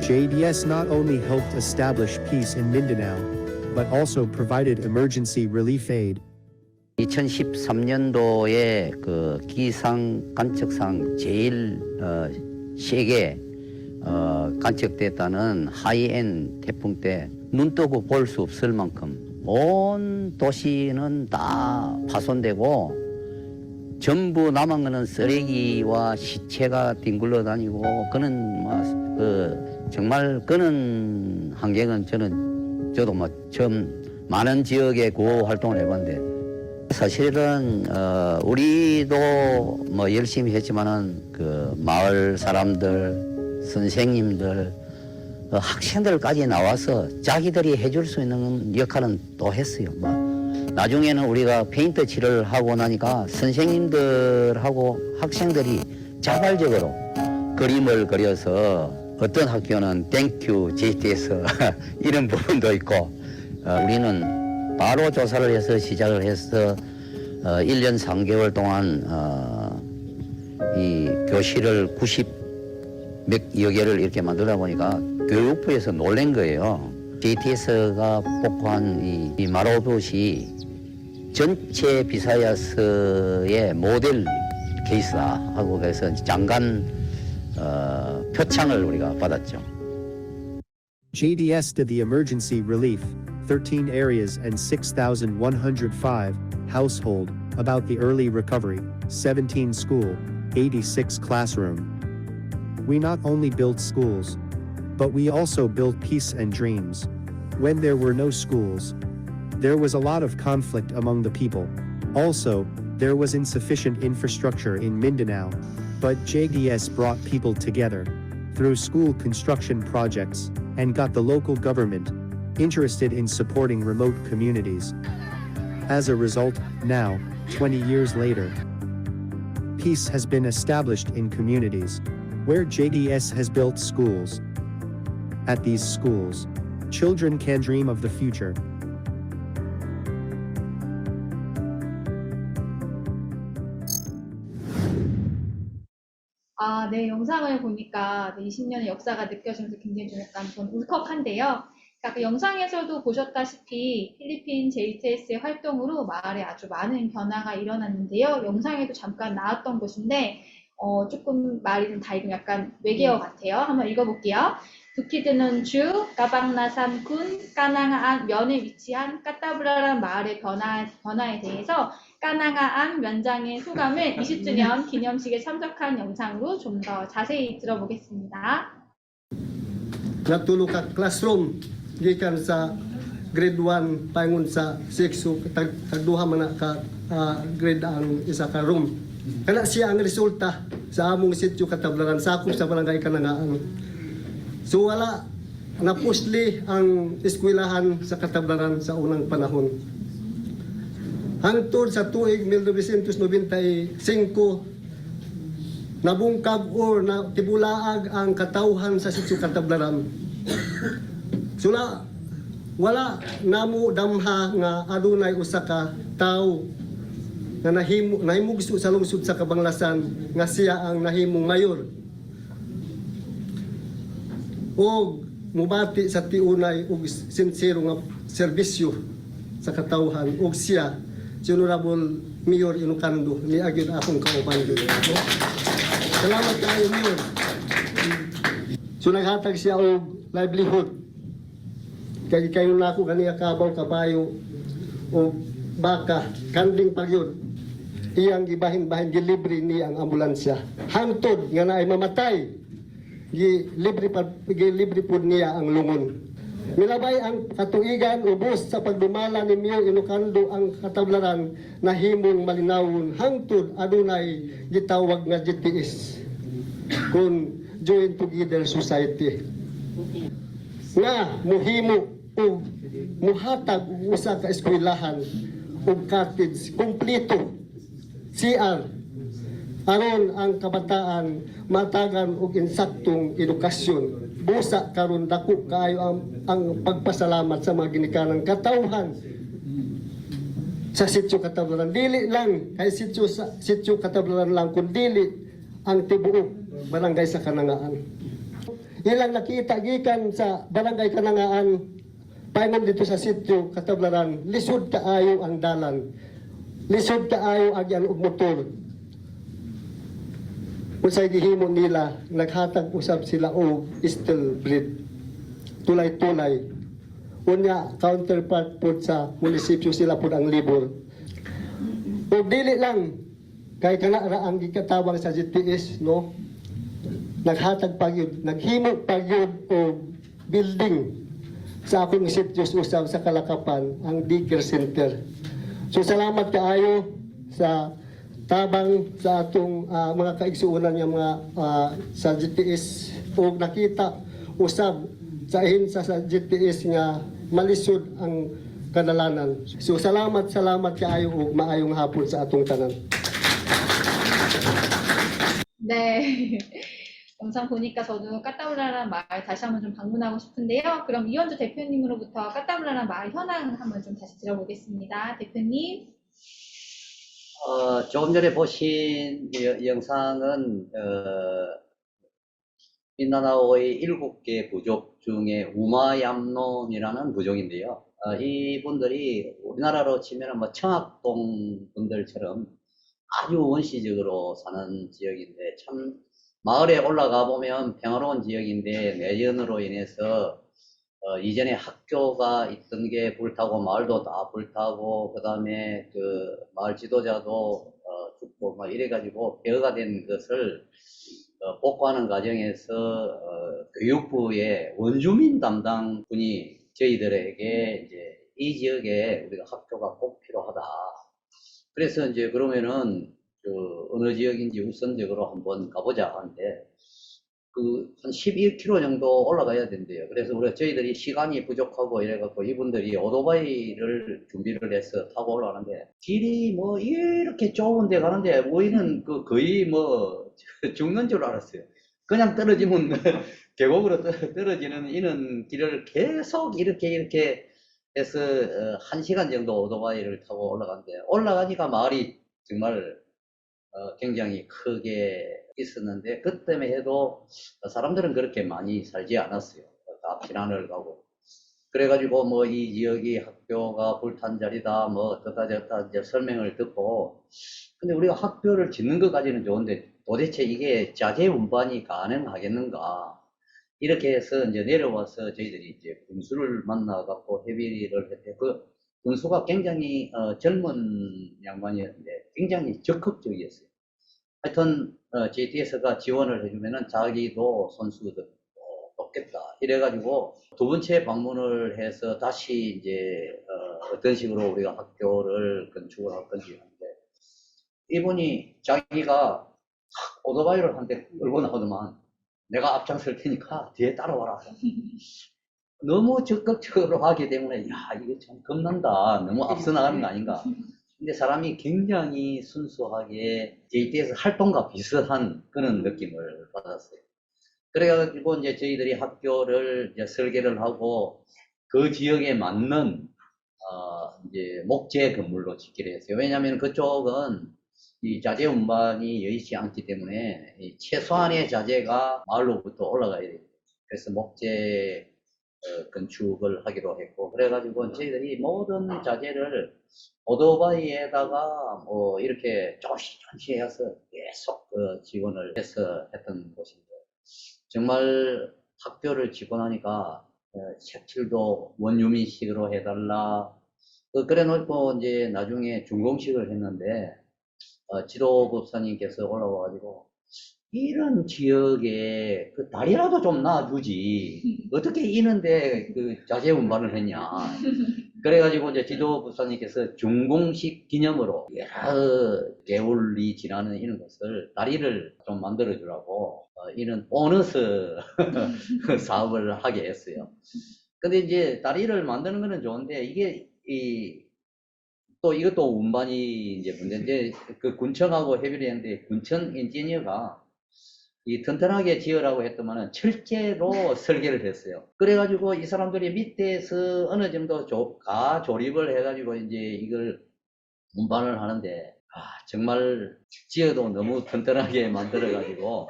JDS not only helped establish peace in Mindanao, but also provided emergency relief aid. 2013년도에 그 기상 관측상 제일 세게 관측됐다는 하이엔 태풍 때 눈 뜨고 볼 수 없을 만큼 온 도시는 다 파손되고 전부 남은 거는 쓰레기와 시체가 뒹굴러 다니고 그는 정말 그런 환경은 저도 처음 많은 지역에 구호 활동을 해봤는데 사실은 우리도 열심히 했지만은 그 마을 사람들, 선생님들, 학생들까지 나와서 자기들이 해줄 수 있는 역할은 또 했어요. 나중에는 우리가 페인트 칠을 하고 나니까 선생님들하고 학생들이 자발적으로 그림을 그려서 어떤 학교는 땡큐 JTS 이런 부분도 있고 우리는 바로 조사를 해서 시작을 해서 1년 3개월 동안 이 교실을 90여 개를 이렇게 만들다 보니까 교육부에서 놀란 거예요. JTS가 뽑고한 이 마로봇이 전체 비사야스의 모델 케이스다 하고 그래서 장관 표창을 우리가 받았죠. JDS did the emergency relief, 13 areas and 6,105 household, about the early recovery, 17 school, 86 classroom. We not only built schools, but we also built peace and dreams. When there were no schools, there was a lot of conflict among the people. Also, there was insufficient infrastructure in Mindanao, but JDS brought people together through school construction projects and got the local government interested in supporting remote communities. As a result, now, 20 years later, peace has been established in communities where JDS has built schools. At these schools, children can dream of the future. 네, 영상을 보니까 20년의 역사가 느껴지면서 굉장히 좀 약간 좀 울컥한데요. 그 영상에서도 보셨다시피 필리핀 JTS의 활동으로 마을에 아주 많은 변화가 일어났는데요. 영상에도 잠깐 나왔던 곳인데 조금 말이 좀 다 읽으면 약간 외계어 같아요. 한번 읽어볼게요. 두키드는 주 까방나산 군 까낭아안 면에 위치한 까따브라란 마을의 변화에 대해서 까낭아안 면장의 소감을 20주년 기념식에 참석한 영상으로 좀 더 자세히 들어보겠습니다. Natulog ka classroom gikan sa grade 1 paingon sa 6 so tagduha man na ka grade ang isa ka room. Kana siya ang resulta sa among sitio Katablaran sakop sa barangay Kanangaan. So wala napusli ang eskwelahan sa Katablaran sa unang panahon. Hangtod sa tuig 1995, nabungkag or na tibulaag ang katawhan sa sitio Katablaran. Sula wala namo damha nga adunay usa ka tawo na nahimugso sa lungsod sa Kabanglasan nga siya ang nahimong mayor. O mubati sa tiunay og sincero nga serbisyo sa katawhan og siya si Honorable Mayor Ilocando ni agyon akong kauban gyud. Salamat kayo Mayor. So naghatag siya og livelihood. Kaya kayo na ako ganiya kabaw kabayo o baka kanding pagyod. iyang gibahin-bahin gilibre ni ang ambulansya. Hangtod nga naay mamatay, gilibre pud niya ang lungon. Milabay ang katuigan ubos sa pagdumala ni Mayor Ilocando ang katablaran na himong malinawon hangtod adunay gitawag nga GTS kun Join Together Society nga muhimo o muhatag usa ka eskwelahan ug cottage kompleto CR aron ang kabataan matagan og insaktong edukasyon. Busa karon dako kaayo ang pagpasalamat sa mga ginikanan katawhan sa Sitio Katablaran. Dili lang kay Sitio Katablaran lang kun dili ang tibuok barangay sa Kanangaan. Ilang nakita gikan sa barangay Kanangaan paingon dito sa Sitio Katablaran, lisod kaayo ang dalan. Lisod kaayo agyan og motor. Usay gihimo nila, naghatag usab sila og steel breed. Tulay-tulay. Unya counterpart po sa munisipyo sila po ang libor. O dili lang, kay kana ra ang gikatawag sa GTS, no? Naghatag pagyud, naghimo pagyud og building sa akong sitio usab sa Kalakapan, ang daycare center. So salamat kaayo sa tabang sa atong mga kaigsuonan nga mga sa GTS o nakita usab sa hinsa sa GTS nga malisod ang kadalanan. So salamat kaayo ug maayong hapon sa atong tanan. 네. 영상 보니까 저도 까따블라란 마을 다시 한번 좀 방문하고 싶은데요. 그럼 이현주 대표님으로부터 까따블라란 마을 현황 한번 좀 다시 들어보겠습니다. 대표님. 조금 전에 보신 영상은 민다나오의 7개 부족 중에 우마얌론이라는 부족인데요. 이분들이 우리나라로 치면 뭐 청학동 분들처럼 아주 원시적으로 사는 지역인데 참 마을에 올라가 보면 평화로운 지역인데 내전으로 인해서 이전에 학교가 있던 게 불타고 마을도 다 불타고 그 다음에 그 마을 지도자도 죽고 막 이래가지고 폐허가 된 것을 복구하는 과정에서 교육부의 원주민 담당 분이 저희들에게 이제 이 지역에 우리가 학교가 꼭 필요하다. 그래서 이제 그러면은 어느 지역인지 우선적으로 한번 가보자 하는데 한 11km 정도 올라가야 된대요. 그래서 저희들이 시간이 부족하고 이래갖고 이분들이 오토바이를 준비를 해서 타고 올라가는데 길이 뭐 이렇게 좁은 데 가는데 우리는 거의 뭐 죽는 줄 알았어요. 그냥 떨어지면 계곡으로 떨어지는 이런 길을 계속 이렇게 해서 1시간 정도 오토바이를 타고 올라가는데 올라가니까 마을이 정말 굉장히 크게 있었는데 그때만 해도 사람들은 그렇게 많이 살지 않았어요. 다 피난을 가고 그래가지고 뭐 이 지역이 학교가 불탄 자리다 뭐 어쩌다 이제 설명을 듣고 근데 우리가 학교를 짓는 것까지는 좋은데 도대체 이게 자재 운반이 가능하겠는가 이렇게 해서 이제 내려와서 저희들이 이제 군수를 만나갖고 협의를 했대. 그 군수가 굉장히 젊은 양반이었는데 굉장히 적극적이었어요. 하여튼 JTS가 지원을 해주면은 자기도 선수도 높겠다 이래가지고 두 번째 방문을 해서 다시 이제 어떤 식으로 우리가 학교를 건축을 할 건지 하는데 이분이 자기가 오토바이를 한 대 끌고 나오더만 내가 앞장설 테니까 뒤에 따라와라. 너무 적극적으로 하기 때문에 야 이게 참 겁난다. 너무 앞서 나가는 거 아닌가. 근데 사람이 굉장히 순수하게 JTS 활동과 비슷한 그런 느낌을 받았어요. 그래가지고 이제 저희들이 학교를 이제 설계를 하고 그 지역에 맞는 이제 목재 건물로 짓기로 했어요. 왜냐하면 그쪽은 이 자재 운반이 여의치 않기 때문에 이 최소한의 자재가 마을로부터 올라가야 돼요. 그래서 목재 건축을 하기로 했고 그래가지고 저희들이 모든 자재를 오토바이에다가 뭐 이렇게 조금씩 해서 계속 지원을 해서 했던 곳인데 정말 학교를 짓고 나니까 색칠도 원유민식으로 해달라 그래 놓고 이제 나중에 준공식을 했는데 지도법사님께서 올라와가지고 이런 지역에 그 다리라도 좀 놔주지 어떻게 이는데 그 자재 운반을 했냐. 그래가지고 이제 지도법사님께서 준공식 기념으로 여러 개월이 지나는 이런 것을 다리를 좀 만들어 주라고 이런 보너스 사업을 하게 했어요. 근데 이제 다리를 만드는 거는 좋은데 이게 또 이것도 운반이 이제 문제인데 그 군청하고 협의를 했는데 군청 엔지니어가 이 튼튼하게 지으라고 했더만은 철제로 설계를 했어요. 그래가지고 이 사람들이 밑에서 어느 정도 조립을 해가지고 이제 이걸 운반을 하는데 정말 지어도 너무 튼튼하게 만들어가지고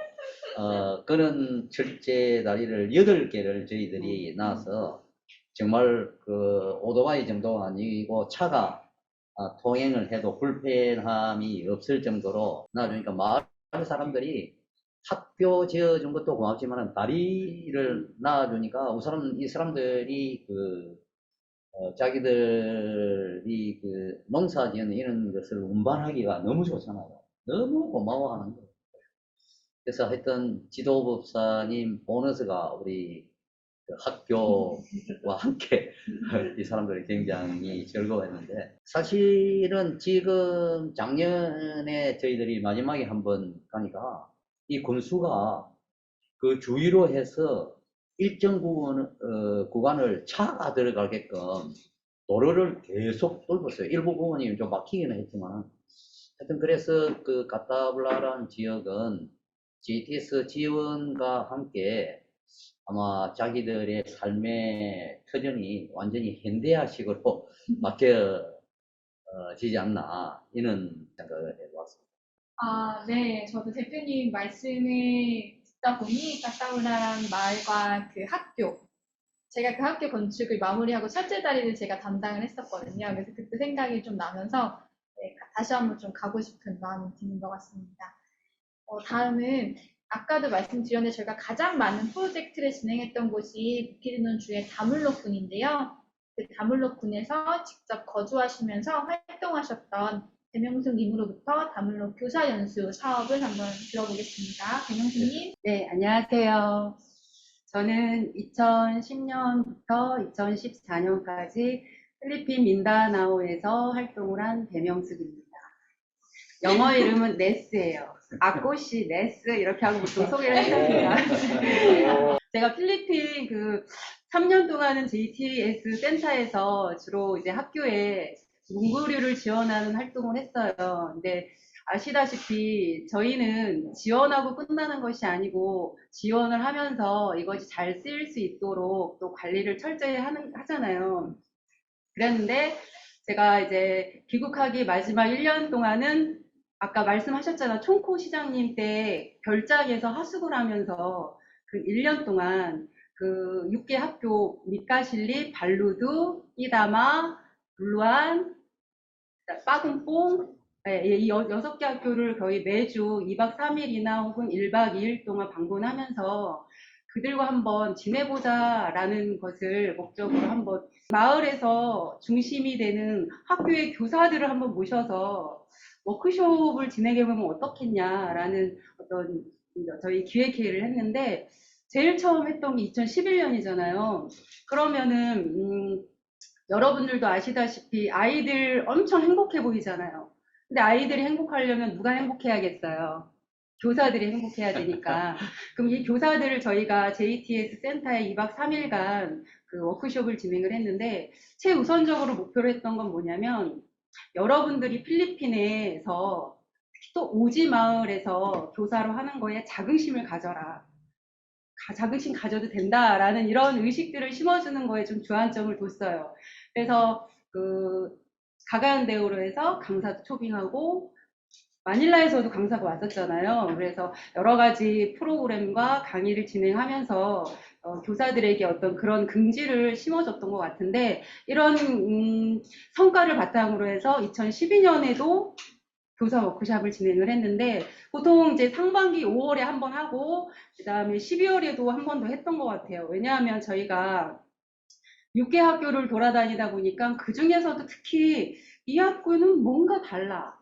그런 철제 다리를 8개를 저희들이 놔서 정말 그 오토바이 정도 아니고 차가 통행을 해도 불편함이 없을 정도로 놔주니까 마을 사람들이 학교 지어준 것도 고맙지만 다리를 놔주니까 이 사람들이 자기들이 그 농사 지은 이런 것을 운반하기가 너무 좋잖아요. 너무 고마워하는 거예요. 그래서 하여튼 지도법사님 보너스가 우리 학교와 함께 이 사람들이 굉장히 즐거워했는데 사실은 지금 작년에 저희들이 마지막에 한번 가니까 이 군수가 그 주위로 해서 일정 구간을 차가 들어가게끔 도로를 계속 뚫었어요. 일부 부분이 좀 막히기는 했지만 하여튼 그래서 그 까따블라라는 지역은 GTS 지원과 함께 아마 자기들의 삶의 터전이 완전히 현대화식으로 바뀌어지지 않나 이런 생각을 해봤습니다. 네. 저도 대표님 말씀을 듣다 보니 까따블라라는 마을과 그 학교, 제가 그 학교 건축을 마무리하고 첫째 다리를 제가 담당을 했었거든요. 그래서 그때 생각이 좀 나면서 다시 한번 좀 가고 싶은 마음이 드는 것 같습니다. 다음은 아까도 말씀드렸는데 저희가 가장 많은 프로젝트를 진행했던 곳이 부키르논 주의 다물로군인데요. 그 다물로군에서 직접 거주하시면서 활동하셨던 배명숙님으로부터 다물로 교사 연수 사업을 한번 들어보겠습니다. 배명숙님. 네, 안녕하세요. 저는 2010년부터 2014년까지 필리핀 민다나오에서 활동을 한 배명숙입니다. 영어 이름은 네스예요. 아꼬시, 네스 이렇게 하고 보통 소개를 했습니다. 제가 필리핀 3년 동안은 JTS 센터에서 주로 이제 학교에 문구류를 지원하는 활동을 했어요. 근데 아시다시피 저희는 지원하고 끝나는 것이 아니고 지원을 하면서 이것이 잘 쓰일 수 있도록 또 관리를 철저히 하잖아요. 그랬는데 제가 이제 귀국하기 마지막 1년 동안은 아까 말씀하셨잖아요. 총코 시장님 때 별장에서 하숙을 하면서 그 1년 동안 그 6개 학교 미카실리, 발루두, 이다마, 블루안, 빠금뽕 이 6개 학교를 거의 매주 2박 3일이나 혹은 1박 2일 동안 방문하면서 그들과 한번 지내보자라는 것을 목적으로 한번 마을에서 중심이 되는 학교의 교사들을 한번 모셔서 워크숍을 진행해보면 어떻겠냐라는 어떤 저희 기획회의를 했는데 제일 처음 했던 게 2011년이잖아요. 그러면은 여러분들도 아시다시피 아이들 엄청 행복해 보이잖아요. 근데 아이들이 행복하려면 누가 행복해야겠어요? 교사들이 행복해야 되니까. 그럼 이 교사들을 저희가 JTS 센터에 2박 3일간 그 워크숍을 진행을 했는데 최우선적으로 목표로 했던 건 뭐냐면 여러분들이 필리핀에서 특히 또 오지 마을에서 교사로 하는 거에 자긍심을 가져라. 자긍심 가져도 된다라는 이런 의식들을 심어주는 거에 좀 주안점을 뒀어요. 그래서 그 가가얀데오로 해서 강사도 초빙하고 마닐라에서도 강사가 왔었잖아요. 그래서 여러 가지 프로그램과 강의를 진행하면서 교사들에게 어떤 그런 긍지를 심어줬던 것 같은데 이런 성과를 바탕으로 해서 2012년에도 교사 워크숍을 진행을 했는데 보통 이제 상반기 5월에 한 번 하고 그 다음에 12월에도 한 번 더 했던 것 같아요. 왜냐하면 저희가 6개 학교를 돌아다니다 보니까 그 중에서도 특히 이 학교는 뭔가 달라.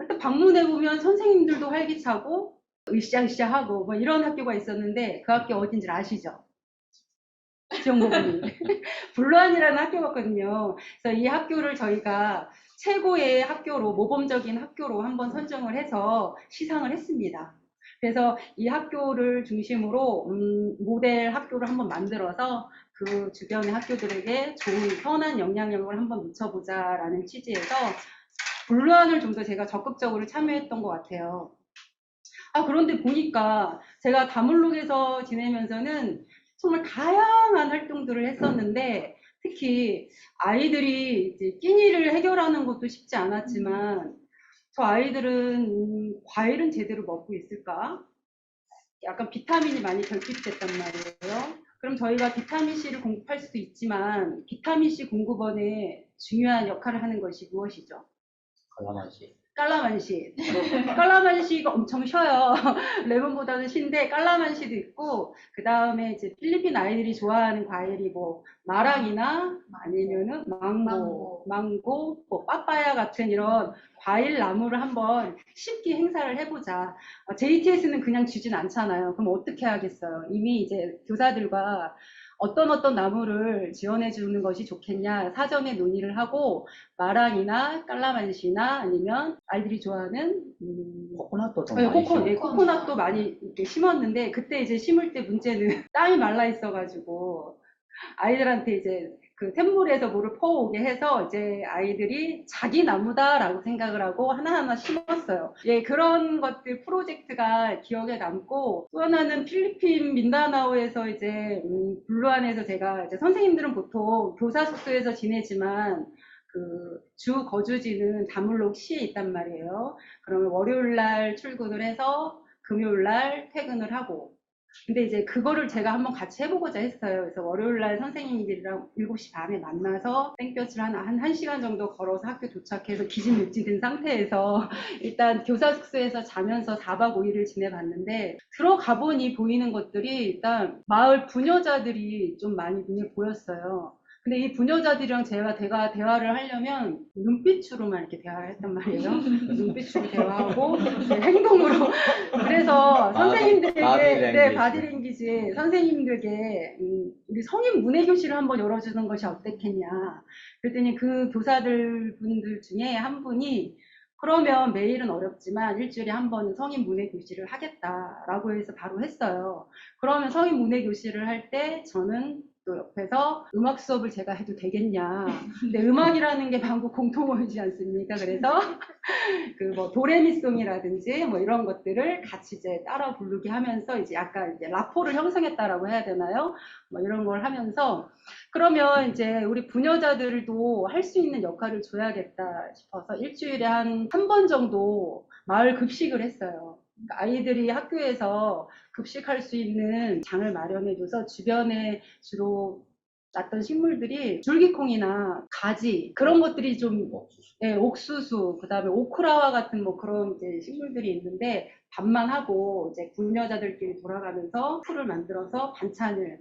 일단 방문해 보면 선생님들도 활기차고 으쌰으쌰하고 뭐 이런 학교가 있었는데 그 학교 어딘지 아시죠? 지원고분이 불로안이라는 학교였거든요. 그래서 이 학교를 저희가 최고의 학교로, 모범적인 학교로 한번 선정을 해서 시상을 했습니다. 그래서 이 학교를 중심으로 모델 학교를 한번 만들어서 그 주변의 학교들에게 좋은 선한 영향력을 한번 미쳐보자라는 취지에서 불로안을 좀 더 제가 적극적으로 참여했던 것 같아요. 그런데 보니까 제가 다물록에서 지내면서는 정말 다양한 활동들을 했었는데 특히 아이들이 이제 끼니를 해결하는 것도 쉽지 않았지만 저 아이들은 과일은 제대로 먹고 있을까? 약간 비타민이 많이 결핍됐단 말이에요. 그럼 저희가 비타민C를 공급할 수도 있지만 비타민C 공급원의 중요한 역할을 하는 것이 무엇이죠? 칼라맛이. 깔라만시. 깔라만시가 엄청 쉬어요. 레몬보다는 신데 깔라만시도 있고 그 다음에 이제 필리핀 아이들이 좋아하는 과일이 뭐 마랑이나 아니면은 망고, 뭐 빠빠야 같은 이런 과일 나무를 한번 심기 행사를 해보자. JTS는 그냥 주진 않잖아요. 그럼 어떻게 하겠어요? 이미 이제 교사들과 어떤 나무를 지원해 주는 것이 좋겠냐 사전에 논의를 하고 마랑이나 깔라만시나 아니면 아이들이 좋아하는 코코넛도 좀 많이 코코넛도 많이 이렇게 심었는데 그때 이제 심을 때 문제는 땅이 말라 있어가지고 아이들한테 이제 그 샘물에서 물을 퍼오게 해서 이제 아이들이 자기 나무다라고 생각을 하고 하나하나 심었어요. 예, 그런 것들 프로젝트가 기억에 남고 또 하나는 필리핀 민다나오에서 이제 불루안에서 제가 이제 선생님들은 보통 교사 숙소에서 지내지만 그 주 거주지는 다물록시에 있단 말이에요. 그러면 월요일 날 출근을 해서 금요일 날 퇴근을 하고 근데 이제 그거를 제가 한번 같이 해보고자 했어요. 그래서 월요일 날 선생님들이랑 7시 반에 만나서 땡볕을 한 1시간 정도 걸어서 학교 도착해서 기진맥진된 상태에서 일단 교사 숙소에서 자면서 4박 5일을 지내봤는데 들어가 보니 보이는 것들이 일단 마을 부녀자들이 좀 많이 눈에 보였어요. 근데 이 부녀자들이랑 제가 대화를 하려면 눈빛으로만 이렇게 대화를 했단 말이에요. 눈빛으로 대화하고 행동으로. 그래서 선생님들에게 바디랭귀지 선생님들에게 우리 성인 문해 교실을 한번 열어주는 것이 어떻겠냐. 그랬더니 그 교사들 분들 중에 한 분이 그러면 매일은 어렵지만 일주일에 한 번은 성인 문해 교실을 하겠다라고 해서 바로 했어요. 그러면 성인 문해 교실을 할 때 저는 또 옆에서 음악 수업을 제가 해도 되겠냐. 근데 음악이라는 게 방구 공통어이지 않습니까? 그래서 그 뭐 도레미송이라든지 뭐 이런 것들을 같이 이제 따라 부르게 하면서 이제 약간 이제 라포를 형성했다라고 해야 되나요? 뭐 이런 걸 하면서 그러면 이제 우리 부녀자들도 할 수 있는 역할을 줘야겠다 싶어서 일주일에 한 3번 정도 마을 급식을 했어요. 그러니까 아이들이 학교에서 급식할 수 있는 장을 마련해줘서 주변에 주로 났던 식물들이 줄기콩이나 가지 그런 것들이 좀 옥수수 그다음에 오크라와 같은 뭐 그런 이제 식물들이 있는데 밥만 하고 이제 부녀자들끼리 돌아가면서 풀을 만들어서 반찬을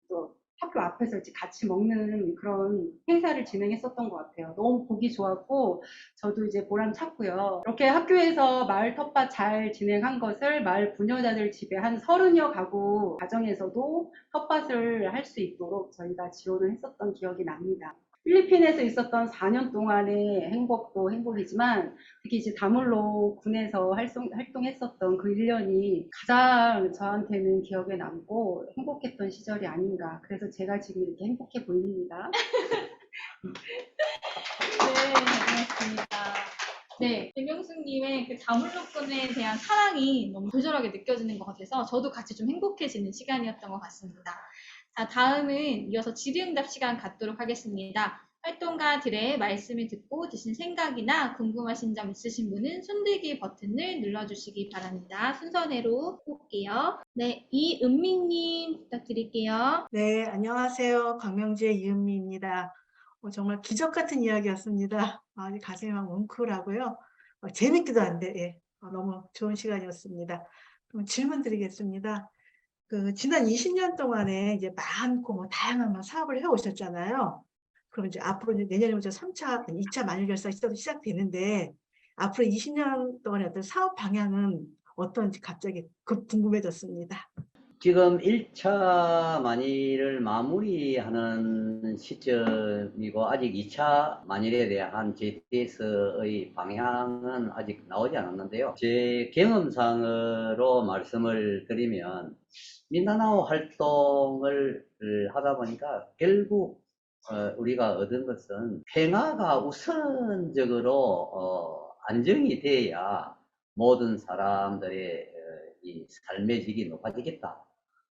또 학교 앞에서 이제 같이 먹는 그런 행사를 진행했었던 것 같아요. 너무 보기 좋았고 저도 이제 보람 찼고요. 이렇게 학교에서 마을 텃밭 잘 진행한 것을 마을 부녀자들 집에 한 30여 가구 가정에서도 텃밭을 할 수 있도록 저희가 지원을 했었던 기억이 납니다. 필리핀에서 있었던 4년 동안의 행복도 행복이지만 특히 이제 다물록 군에서 활동했었던 그 1년이 가장 저한테는 기억에 남고 행복했던 시절이 아닌가. 그래서 제가 지금 이렇게 행복해 보입니다. 네, 고맙습니다. 네, 김영숙님의 그 다물록군에 대한 사랑이 너무 도절하게 느껴지는 것 같아서 저도 같이 좀 행복해지는 시간이었던 것 같습니다. 자, 다음은 이어서 질의응답 시간 갖도록 하겠습니다. 활동가들의 말씀을 듣고 드신 생각이나 궁금하신 점 있으신 분은 손들기 버튼을 눌러주시기 바랍니다. 순서대로 볼게요. 네, 이은미님 부탁드릴게요. 네, 안녕하세요. 광명주의 이은미입니다. 정말 기적 같은 이야기였습니다. 가슴이 막 뭉클하고요. 재밌기도 한데, 예, 너무 좋은 시간이었습니다. 그럼 질문 드리겠습니다. 지난 20년 동안에 이제 많고 다양한 사업을 해오셨잖아요. 그럼 이제 앞으로 이제 내년부터 3차, 2차 만일결사 시도도 시작되는데, 앞으로 20년 동안의 어떤 사업 방향은 어떤지 갑자기 급 궁금해졌습니다. 지금 1차 만일을 마무리하는 시점이고 아직 2차 만일에 대한 JTS의 방향은 아직 나오지 않았는데요. 제 경험상으로 말씀을 드리면 민다나오 활동을 하다 보니까 결국 우리가 얻은 것은 평화가 우선적으로 안정이 돼야 모든 사람들의 이 삶의 질이 높아지겠다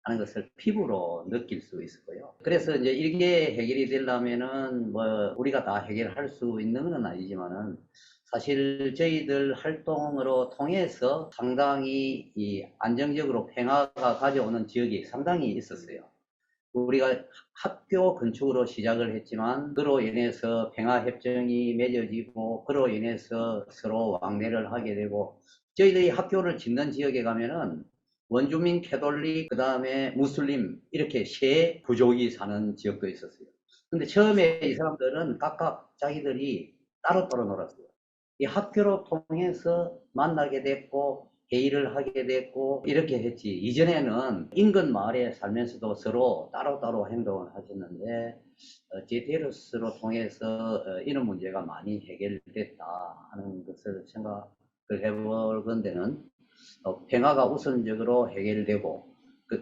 하는 것을 피부로 느낄 수 있었고요. 그래서 이제 이게 해결이 되려면은 뭐 우리가 다 해결할 수 있는 건 아니지만은 사실 저희들 활동으로 통해서 상당히 이 안정적으로 평화가 가져오는 지역이 상당히 있었어요. 우리가 학교 건축으로 시작을 했지만 그로 인해서 평화협정이 맺어지고 그로 인해서 서로 왕래를 하게 되고 저희들이 학교를 짓는 지역에 가면은 원주민 캐톨릭 그 다음에 무슬림 이렇게 세 부족이 사는 지역도 있었어요. 근데 처음에 이 사람들은 각각 자기들이 따로따로 놀았어요. 이 학교로 통해서 만나게 됐고 회의를 하게 됐고 이렇게 했지. 이전에는 인근 마을에 살면서도 서로 따로따로 행동을 하셨는데 JTS로 통해서 이런 문제가 많이 해결됐다 하는 것을 생각을 해볼 건데는 평화가 우선적으로 해결되고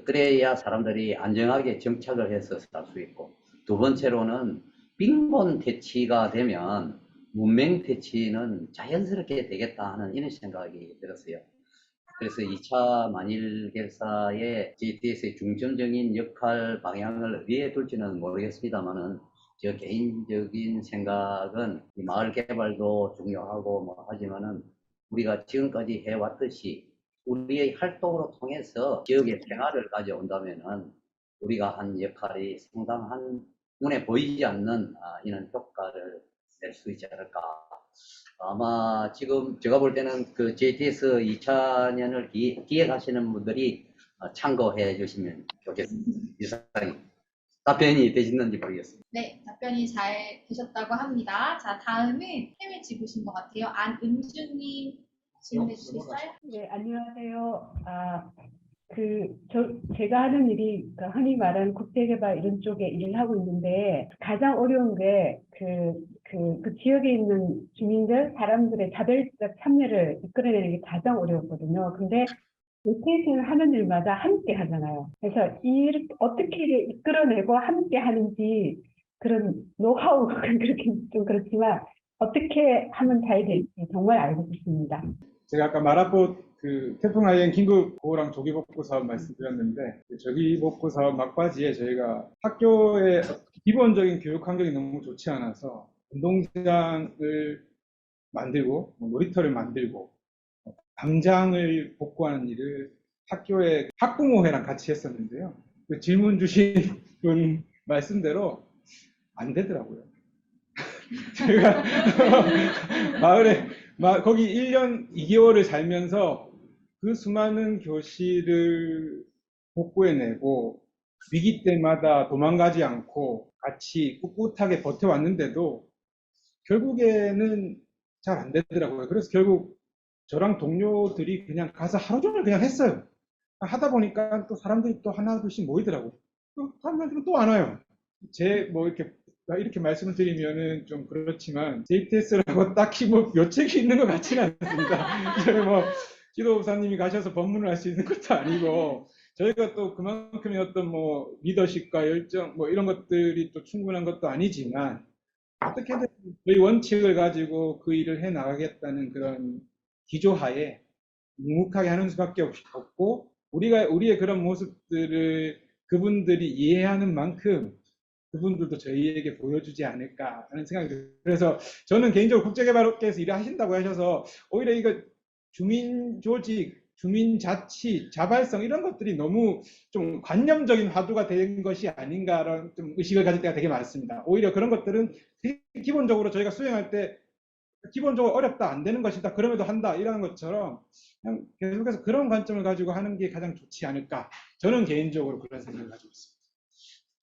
그래야 사람들이 안정하게 정착을 해서 살 수 있고 두 번째로는 빈곤 퇴치가 되면 문명 퇴치는 자연스럽게 되겠다 하는 이런 생각이 들었어요. 그래서 2차 만일 결사의 JTS의 중점적인 역할 방향을 어디에 둘지는 모르겠습니다만은 저 개인적인 생각은 이 마을 개발도 중요하고 뭐 하지만은 우리가 지금까지 해왔듯이 우리의 활동으로 통해서 지역의 평화를 가져온다면은 우리가 한 역할이 상당한 눈에 보이지 않는 이런 효과를 낼 수 있지 않을까. 아마 지금 제가 볼 때는 그 JTS 2차년을 기획하시는 분들이 참고해 주시면 좋겠습니다. 이상이 답변이 되시는지 모르겠습니다. 네, 답변이 잘 되셨다고 합니다. 자, 다음은 해외 지부신 것 같아요. 안은주님 질문해 주시겠어요? 네, 안녕하세요. 제가 하는 일이 흔히 말하는 국제개발 이런 쪽에 일을 하고 있는데 가장 어려운 게 그 지역에 있는 주민들, 사람들의 자발적 참여를 이끌어내는 게 가장 어려웠거든요. 근데 JTS를 하는 일마다 함께 하잖아요. 그래서 어떻게 이끌어내고 함께 하는지 그런 노하우가 그렇게 좀 그렇지만 어떻게 하면 잘 될지 정말 알고 싶습니다. 제가 아까 마라포 그 태풍 하이엔 긴급 보호랑 조기복구 사업 말씀드렸는데 조기복구 사업 막바지에 저희가 학교의 기본적인 교육 환경이 너무 좋지 않아서 운동장을 만들고 놀이터를 만들고 담장을 복구하는 일을 학교의 학부모회랑 같이 했었는데요. 그 질문 주신 분 말씀대로 안 되더라고요. 제가 마을에 거기 1년 2개월을 살면서 그 수많은 교실을 복구해내고 위기 때마다 도망가지 않고 같이 꿋꿋하게 버텨왔는데도 결국에는 잘 안 되더라고요. 그래서 결국 저랑 동료들이 그냥 가서 하루 종일 그냥 했어요. 하다 보니까 또 사람들이 또 하나 둘씩 모이더라고요. 또 사람들은 또 안 와요. 이렇게 말씀을 드리면은 좀 그렇지만 JTS라고 딱히 뭐 묘책이 있는 것 같지는 않습니다. 저희 뭐 지도부사님이 가셔서 법문을 할 수 있는 것도 아니고 저희가 또 그만큼의 어떤 뭐 리더십과 열정 뭐 이런 것들이 또 충분한 것도 아니지만 어떻게든 저희 원칙을 가지고 그 일을 해 나가겠다는 그런 기조하에 묵묵하게 하는 수밖에 없고 우리의 그런 모습들을 그분들이 이해하는 만큼 그분들도 저희에게 보여주지 않을까 하는 생각이 들어요. 그래서 저는 개인적으로 국제개발업계에서 일을 하신다고 하셔서 오히려 이거 주민조직, 주민자치, 자발성 이런 것들이 너무 좀 관념적인 화두가 된 것이 아닌가라는 좀 의식을 가질 때가 되게 많습니다. 오히려 그런 것들은 기본적으로 저희가 수행할 때 기본적으로 어렵다, 안 되는 것이다, 그럼에도 한다 이라는 것처럼 그냥 계속해서 그런 관점을 가지고 하는 게 가장 좋지 않을까. 저는 개인적으로 그런 생각을 가지고 있습니다.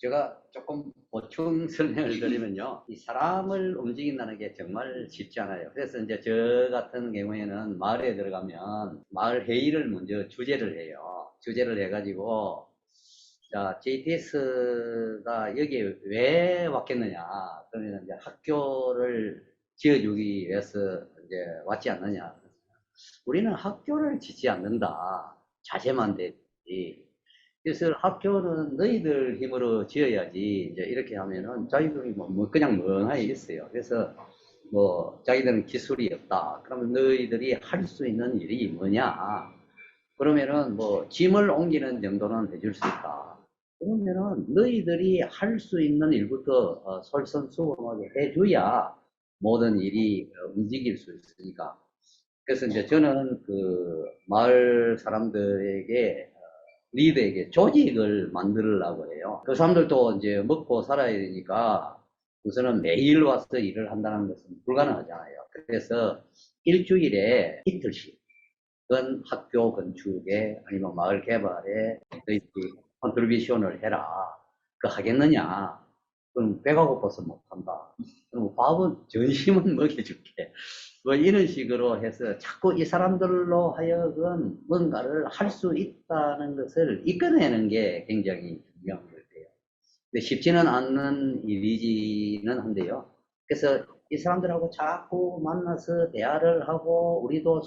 제가 조금 보충 설명을 드리면요. 이 사람을 움직인다는 게 정말 쉽지 않아요. 그래서 이제 저 같은 경우에는 마을에 들어가면 마을 회의를 먼저 주재를 해요. 주재를 해가지고, 자, JTS가 여기에 왜 왔겠느냐. 그러면 이제 학교를 지어주기 위해서 이제 왔지 않느냐. 우리는 학교를 짓지 않는다. 자재만 되지. 그래서 학교는 너희들 힘으로 지어야지. 이제 이렇게 하면은 자기들이 뭐 그냥 멍하니 있어요. 그래서 뭐 자기들은 기술이 없다. 그러면 너희들이 할 수 있는 일이 뭐냐. 그러면은 뭐 짐을 옮기는 정도는 해줄 수 있다. 그러면은 너희들이 할 수 있는 일부터 솔선수범하게 해줘야 모든 일이 움직일 수 있으니까. 그래서 이제 저는 그 마을 사람들에게 리더에게 조직을 만들려고 해요. 그 사람들도 이제 먹고 살아야 되니까 우선은 매일 와서 일을 한다는 것은 불가능하잖아요. 그래서 일주일에 이틀씩 그건 학교 건축에 아니면 마을 개발에 너희들이 컨트리뷰션을 해라. 그 하겠느냐? 그럼 배가 고파서 못한다. 그럼 밥은 점심은 먹여줄게. 뭐 이런 식으로 해서 자꾸 이 사람들로 하여금 뭔가를 할 수 있다는 것을 이끌어내는 게 굉장히 중요한 것 같아요. 근데 쉽지는 않는 일이기는 한데요. 그래서 이 사람들하고 자꾸 만나서 대화를 하고 우리도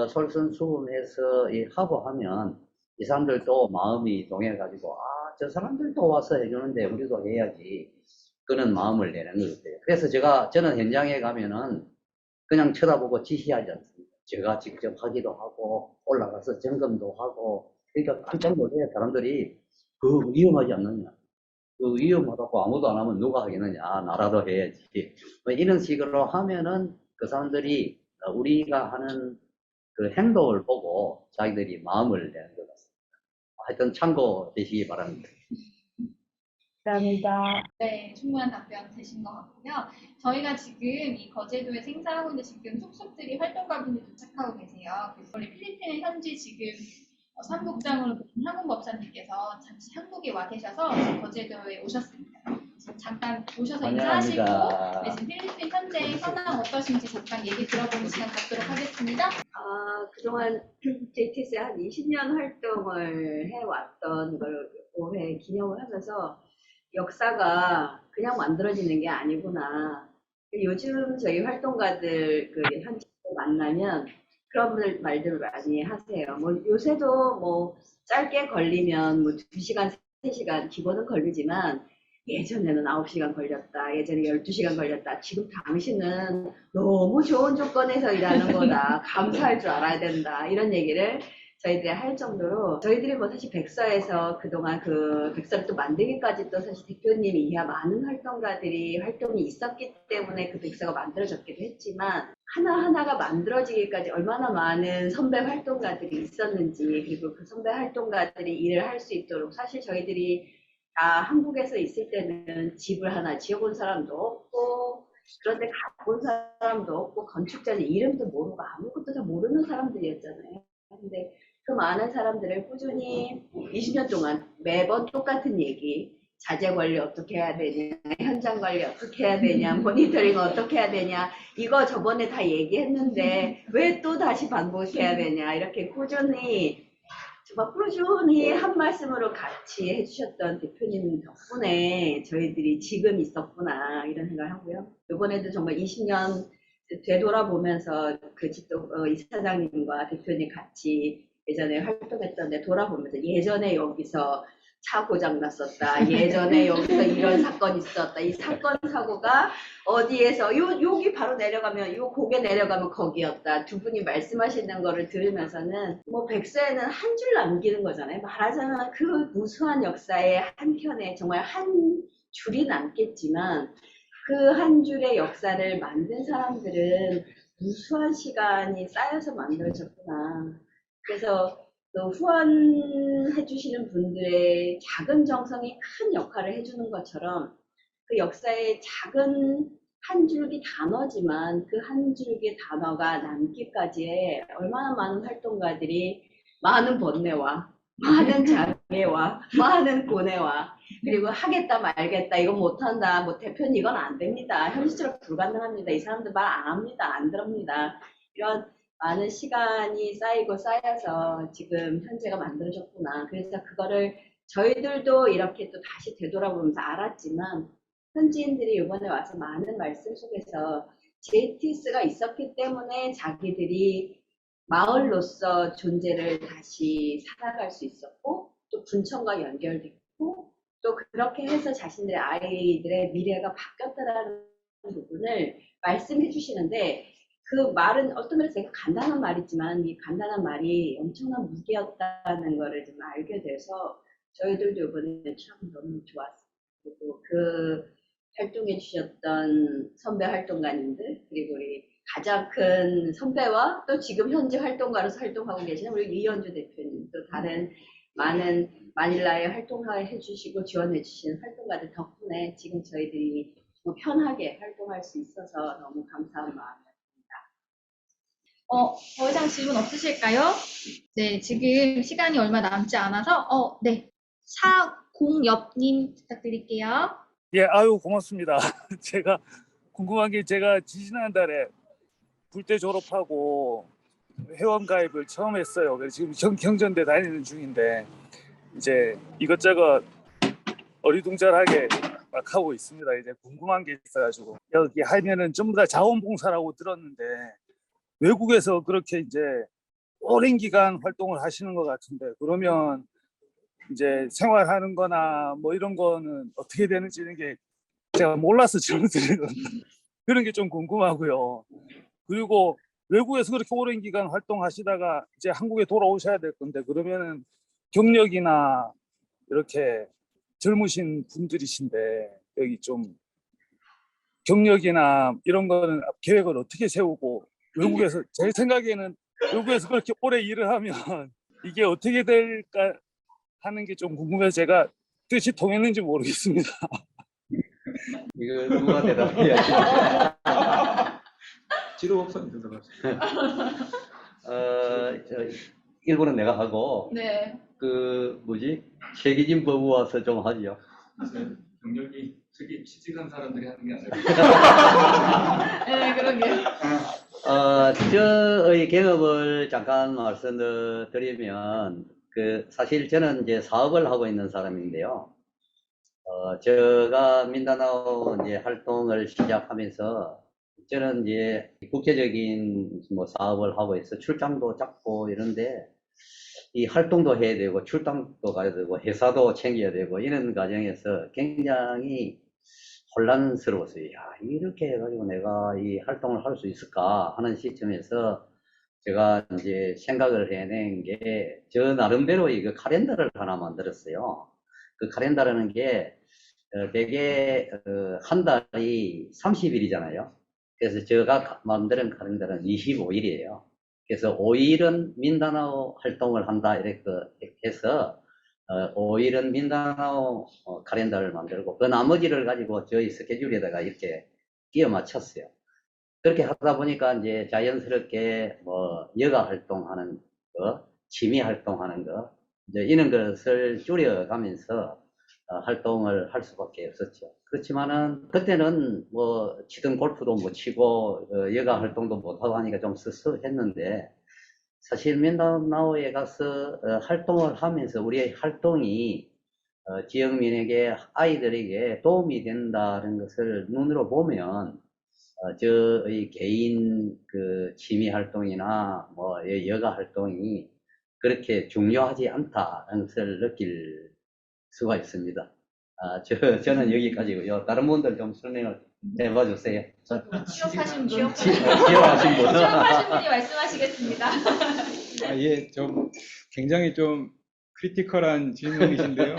솔선수범해서 하고 하면 이 사람들도 마음이 동해가지고 저 사람들도 와서 해주는데 우리도 해야지. 그런 마음을 내는 것 같아요. 그래서 저는 현장에 가면은 그냥 쳐다보고 지시하지 않습니다. 제가 직접 하기도 하고 올라가서 점검도 하고 그러니까 깜짝 놀래요. 사람들이 그 위험하지 않느냐. 그 위험하다고 아무도 안 하면 누가 하겠느냐. 나라도 해야지. 뭐 이런 식으로 하면은 그 사람들이 우리가 하는 그 행동을 보고 자기들이 마음을 내는 것 같습니다. 하여튼 참고되시기 바랍니다. 감사합니다. 네, 충분한 답변 되신 것 같고요. 저희가 지금 이 거제도에 생사하고 있는데 지금 속속들이 활동가분들이 도착하고 계세요. 그래서 우리 필리핀의 현지 지금 사무국장으로 계신 한국 법사님께서 잠시 한국에 와 계셔서 거제도에 오셨습니다. 지금 잠깐 오셔서 인사하시고 네, 지금 필리핀 현재 현황 어떠신지 잠깐 얘기 들어보는 시간 갖도록 하겠습니다. 그동안 JTS에 한 20년 활동을 해왔던 걸 올해 기념을 하면서 역사가 그냥 만들어지는 게 아니구나. 요즘 저희 활동가들 현지에 만나면 그런 말들을 많이 하세요. 뭐 요새도 뭐 짧게 걸리면 뭐 2시간, 3시간 기본은 걸리지만 예전에는 9시간 걸렸다. 예전에 12시간 걸렸다. 지금 당신은 너무 좋은 조건에서 일하는 거다. 감사할 줄 알아야 된다. 이런 얘기를 저희들이 할 정도로 저희들이 뭐 사실 백서에서 그동안 그 백서를 또 만들기까지 또 사실 대표님이 이하 많은 활동가들이 활동이 있었기 때문에 그 백서가 만들어졌기도 했지만 하나하나가 만들어지기까지 얼마나 많은 선배 활동가들이 있었는지 그리고 그 선배 활동가들이 일을 할 수 있도록 사실 저희들이 다 한국에서 있을 때는 집을 하나 지어본 사람도 없고 그런데 가본 사람도 없고 건축자의 이름도 모르고 아무것도 다 모르는 사람들이었잖아요. 근데 그 많은 사람들을 꾸준히 20년 동안 매번 똑같은 얘기 자재 관리 어떻게 해야 되냐 현장 관리 어떻게 해야 되냐 모니터링 어떻게 해야 되냐 이거 저번에 다 얘기했는데 왜 또 다시 반복해야 되냐 이렇게 꾸준히 정말 꾸준히 한 말씀으로 같이 해주셨던 대표님 덕분에 저희들이 지금 있었구나 이런 생각을 하고요. 이번에도 정말 20년 되돌아보면서 그 집도 이사장님과 대표님 같이 예전에 활동했던데 돌아보면서 예전에 여기서 차 고장 났었다. 예전에 여기서 이런 사건이 있었다. 이 사건 사고가 어디에서 여기 바로 내려가면 요 고개 내려가면 거기였다. 두 분이 말씀하시는 거를 들으면서는 뭐 백서에는 한 줄 남기는 거잖아요. 말하자면 그 무수한 역사의 한 편에 정말 한 줄이 남겠지만 그 한 줄의 역사를 만든 사람들은 무수한 시간이 쌓여서 만들어졌구나. 그래서 또 후원해 주시는 분들의 작은 정성이 큰 역할을 해주는 것처럼 그 역사의 작은 한 줄기 단어지만 그 한 줄기 단어가 남기까지의 얼마나 많은 활동가들이 많은 번뇌와 많은 장애와 많은 고뇌와 그리고 하겠다 말겠다 이건 못한다 뭐 대표님 이건 안 됩니다 현실적으로 불가능합니다 이 사람들 말 안 합니다 안 들읍니다 이런 많은 시간이 쌓이고 쌓여서 지금 현재가 만들어졌구나 그래서 그거를 저희들도 이렇게 또 다시 되돌아보면서 알았지만 현지인들이 이번에 와서 많은 말씀 속에서 JTS가 있었기 때문에 자기들이 마을로서 존재를 다시 살아갈 수 있었고 또 군청과 연결됐고 또 그렇게 해서 자신들의 아이들의 미래가 바뀌었다라는 부분을 말씀해 주시는데 그 말은 어떤 면에서 되게 간단한 말이지만 이 간단한 말이 엄청난 무게였다는 거를 좀 알게 돼서 저희들도 이번에 참 너무 좋았어요. 그리고 그 활동해 주셨던 선배 활동가님들 그리고 우리 가장 큰 선배와 또 지금 현재 활동가로서 활동하고 계시는 우리 이현주 대표님 또 다른 많은 마닐라에 활동해 주시고 지원해 주시는 활동가들 덕분에 지금 저희들이 편하게 활동할 수 있어서 너무 감사한 마음입니다. 더 이상 질문 없으실까요? 네, 지금 시간이 얼마 남지 않아서 네, 사공엽님 부탁드릴게요. 예, 아유 고맙습니다. 제가 궁금한 게 제가 지지난달에 불대 졸업하고 회원 가입을 처음 했어요. 그래서 지금 경전대 다니는 중인데 이제 이것저것 어리둥절하게 막 하고 있습니다. 이제 궁금한 게 있어가지고 여기 하면은 전부 다 자원봉사라고 들었는데 외국에서 그렇게 이제 오랜 기간 활동을 하시는 것 같은데 그러면 이제 생활하는 거나 뭐 이런 거는 어떻게 되는지 이런 게 제가 몰라서 질문 드리는 그런 게 좀 궁금하고요. 그리고 외국에서 그렇게 오랜 기간 활동하시다가 이제 한국에 돌아오셔야 될 건데 그러면은 경력이나 이렇게 젊으신 분들이신데 여기 좀 경력이나 이런 거는 계획을 어떻게 세우고 외국에서 제 생각에는 외국에서 그렇게 오래 일을 하면 이게 어떻게 될까 하는 게 좀 궁금해서 제가 뜻이 통했는지 모르겠습니다. 이거 누가 대답해야 지도 없었는데 대답하세요. 일본은 내가 하고 네. 그 뭐지 세계진 법우 와서 좀 하죠. 경력이 취직한 사람들이 하는 게 아니라. 네, 그러게요. 저의 경험을 잠깐 말씀드리면 그 사실 저는 이제 사업을 하고 있는 사람인데요. 제가 민다나오 이제 활동을 시작하면서 저는 이제 국제적인 뭐 사업을 하고 있어 출장도 잡고 이런데 이 활동도 해야 되고 출장도 가야 되고 회사도 챙겨야 되고 이런 과정에서 굉장히 혼란스러웠어요. 야, 이렇게 해가지고 내가 이 활동을 할 수 있을까 하는 시점에서 제가 이제 생각을 해낸 게 저 나름대로 이거 카렌더를 하나 만들었어요. 그 카렌더라는 게 대개 한 달이 30일이잖아요. 그래서 제가 만드는 카렌더는 25일이에요. 그래서 5일은 민다나오 활동을 한다 이렇게 해서 5일은 민다나오 카렌더를 만들고 그 나머지를 가지고 저희 스케줄에다가 이렇게 끼워 맞췄어요. 그렇게 하다 보니까 이제 자연스럽게 뭐 여가 활동하는 거, 취미 활동하는 거 이제 이런 것을 줄여가면서 활동을 할 수밖에 없었죠. 그렇지만은 그때는 뭐 치던 골프도 못 치고 여가 활동도 못 하고 하니까 좀 씁쓸했는데 사실 민다나오에 가서 활동을 하면서 우리의 활동이 지역민에게 아이들에게 도움이 된다는 것을 눈으로 보면 저의 개인 그 취미 활동이나 뭐 여가 활동이 그렇게 중요하지 않다는 것을 느낄 수가 있습니다. 저는 여기까지고요. 다른 분들 좀 설명을 해봐 주세요. 취업하신 분. 취업하신 분. 취업하신 분이 말씀하시겠습니다. 예, 좀 굉장히 좀 크리티컬한 질문이신데요.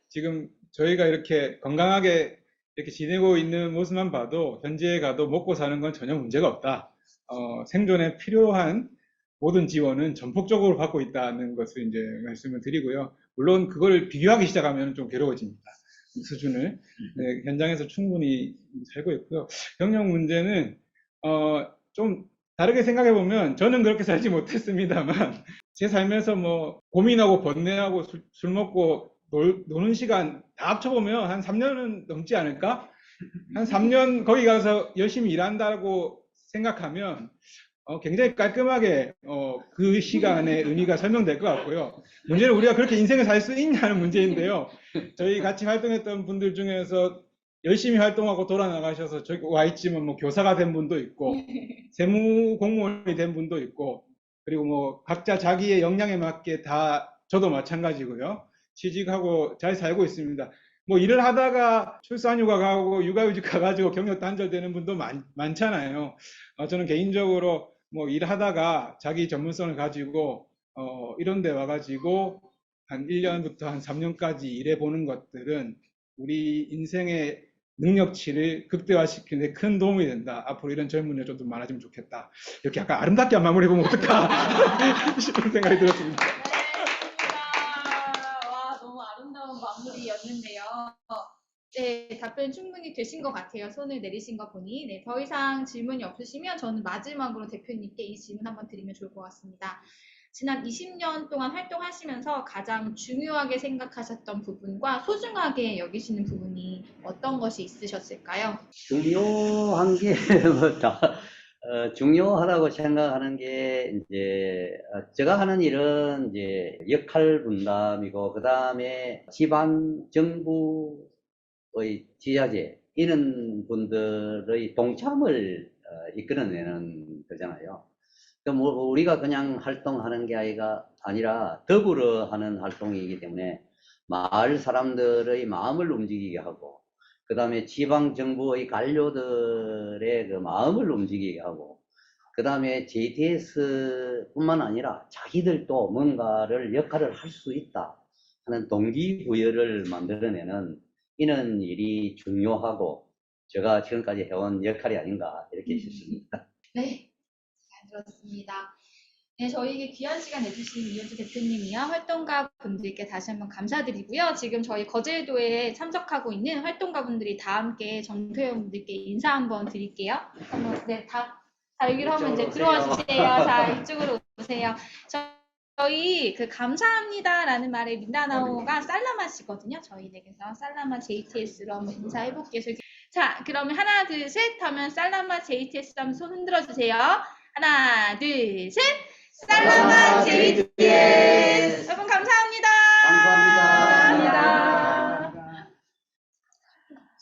지금 저희가 이렇게 건강하게 이렇게 지내고 있는 모습만 봐도 현지에 가도 먹고 사는 건 전혀 문제가 없다. 생존에 필요한 모든 지원은 전폭적으로 받고 있다는 것을 이제 말씀을 드리고요. 물론 그걸 비교하기 시작하면 좀 괴로워집니다. 수준을. 네, 현장에서 충분히 살고 있고요. 경력 문제는 좀 다르게 생각해 보면 저는 그렇게 살지 못했습니다만 제 삶에서 뭐 고민하고 번뇌하고 술 먹고 노는 시간 다 합쳐보면 한 3년은 넘지 않을까? 한 3년 거기 가서 열심히 일한다고 생각하면 굉장히 깔끔하게 그 시간의 의미가 설명될 것 같고요. 문제는 우리가 그렇게 인생을 살 수 있냐는 문제인데요. 저희 같이 활동했던 분들 중에서 열심히 활동하고 돌아나가셔서 저기 와 있지만 뭐 교사가 된 분도 있고 세무 공무원이 된 분도 있고 그리고 뭐 각자 자기의 역량에 맞게 다 저도 마찬가지고요. 취직하고 잘 살고 있습니다. 뭐 일을 하다가 출산휴가 가고 육아휴직 가가지고 경력 단절되는 분도 많잖아요. 저는 개인적으로 뭐 일하다가 자기 전문성을 가지고 이런 데 와가지고 한 1년부터 한 3년까지 일해보는 것들은 우리 인생의 능력치를 극대화시키는 데 큰 도움이 된다. 앞으로 이런 젊은 여자도 좀 많아지면 좋겠다. 이렇게 약간 아름답게 안 마무리해보면 어떨까 싶은 생각이 들었습니다. 와, 너무 아름다운 마무리였는데요. 네, 답변 충분히 되신 것 같아요. 손을 내리신 거 보니. 네, 더 이상 질문이 없으시면 저는 마지막으로 대표님께 이 질문 한번 드리면 좋을 것 같습니다. 지난 20년 동안 활동하시면서 가장 중요하게 생각하셨던 부분과 소중하게 여기시는 부분이 어떤 것이 있으셨을까요? 중요한 게 중요하다고 생각하는 게 이제 제가 하는 일은 이제 역할 분담이고 그 다음에 지방 정부의 지자체 이런 분들의 동참을 이끌어내는 거잖아요. 뭐 우리가 그냥 활동하는 게 아니라 더불어 하는 활동이기 때문에 마을 사람들의 마음을 움직이게 하고 그 다음에 지방 정부의 관료들의 그 마음을 움직이게 하고 그 다음에 JTS 뿐만 아니라 자기들도 뭔가를 역할을 할 수 있다 하는 동기부여를 만들어내는 이런 일이 중요하고 제가 지금까지 해온 역할이 아닌가 이렇게 싶습니다. 네, 잘 들었습니다. 네, 저희에게 귀한 시간 내주신 이현주 대표님이요. 활동가 분들께 다시 한번 감사드리고요. 지금 저희 거제도에 참석하고 있는 활동가 분들이 다 함께 정표원분들께 인사 한번 드릴게요. 네, 다 여기로 한번 이제 들어와 주세요. 자, 이쪽으로 오세요. 저희 그 감사합니다라는 말에 민다나오가 살라맛이거든요. 저희 댁에서 살라맛 JTS로 한번 인사해 볼게요. 자, 그러면 하나, 둘, 셋 하면 살라맛 JTS 하면 손 흔들어 주세요. 하나, 둘, 셋. 살라맛 JTS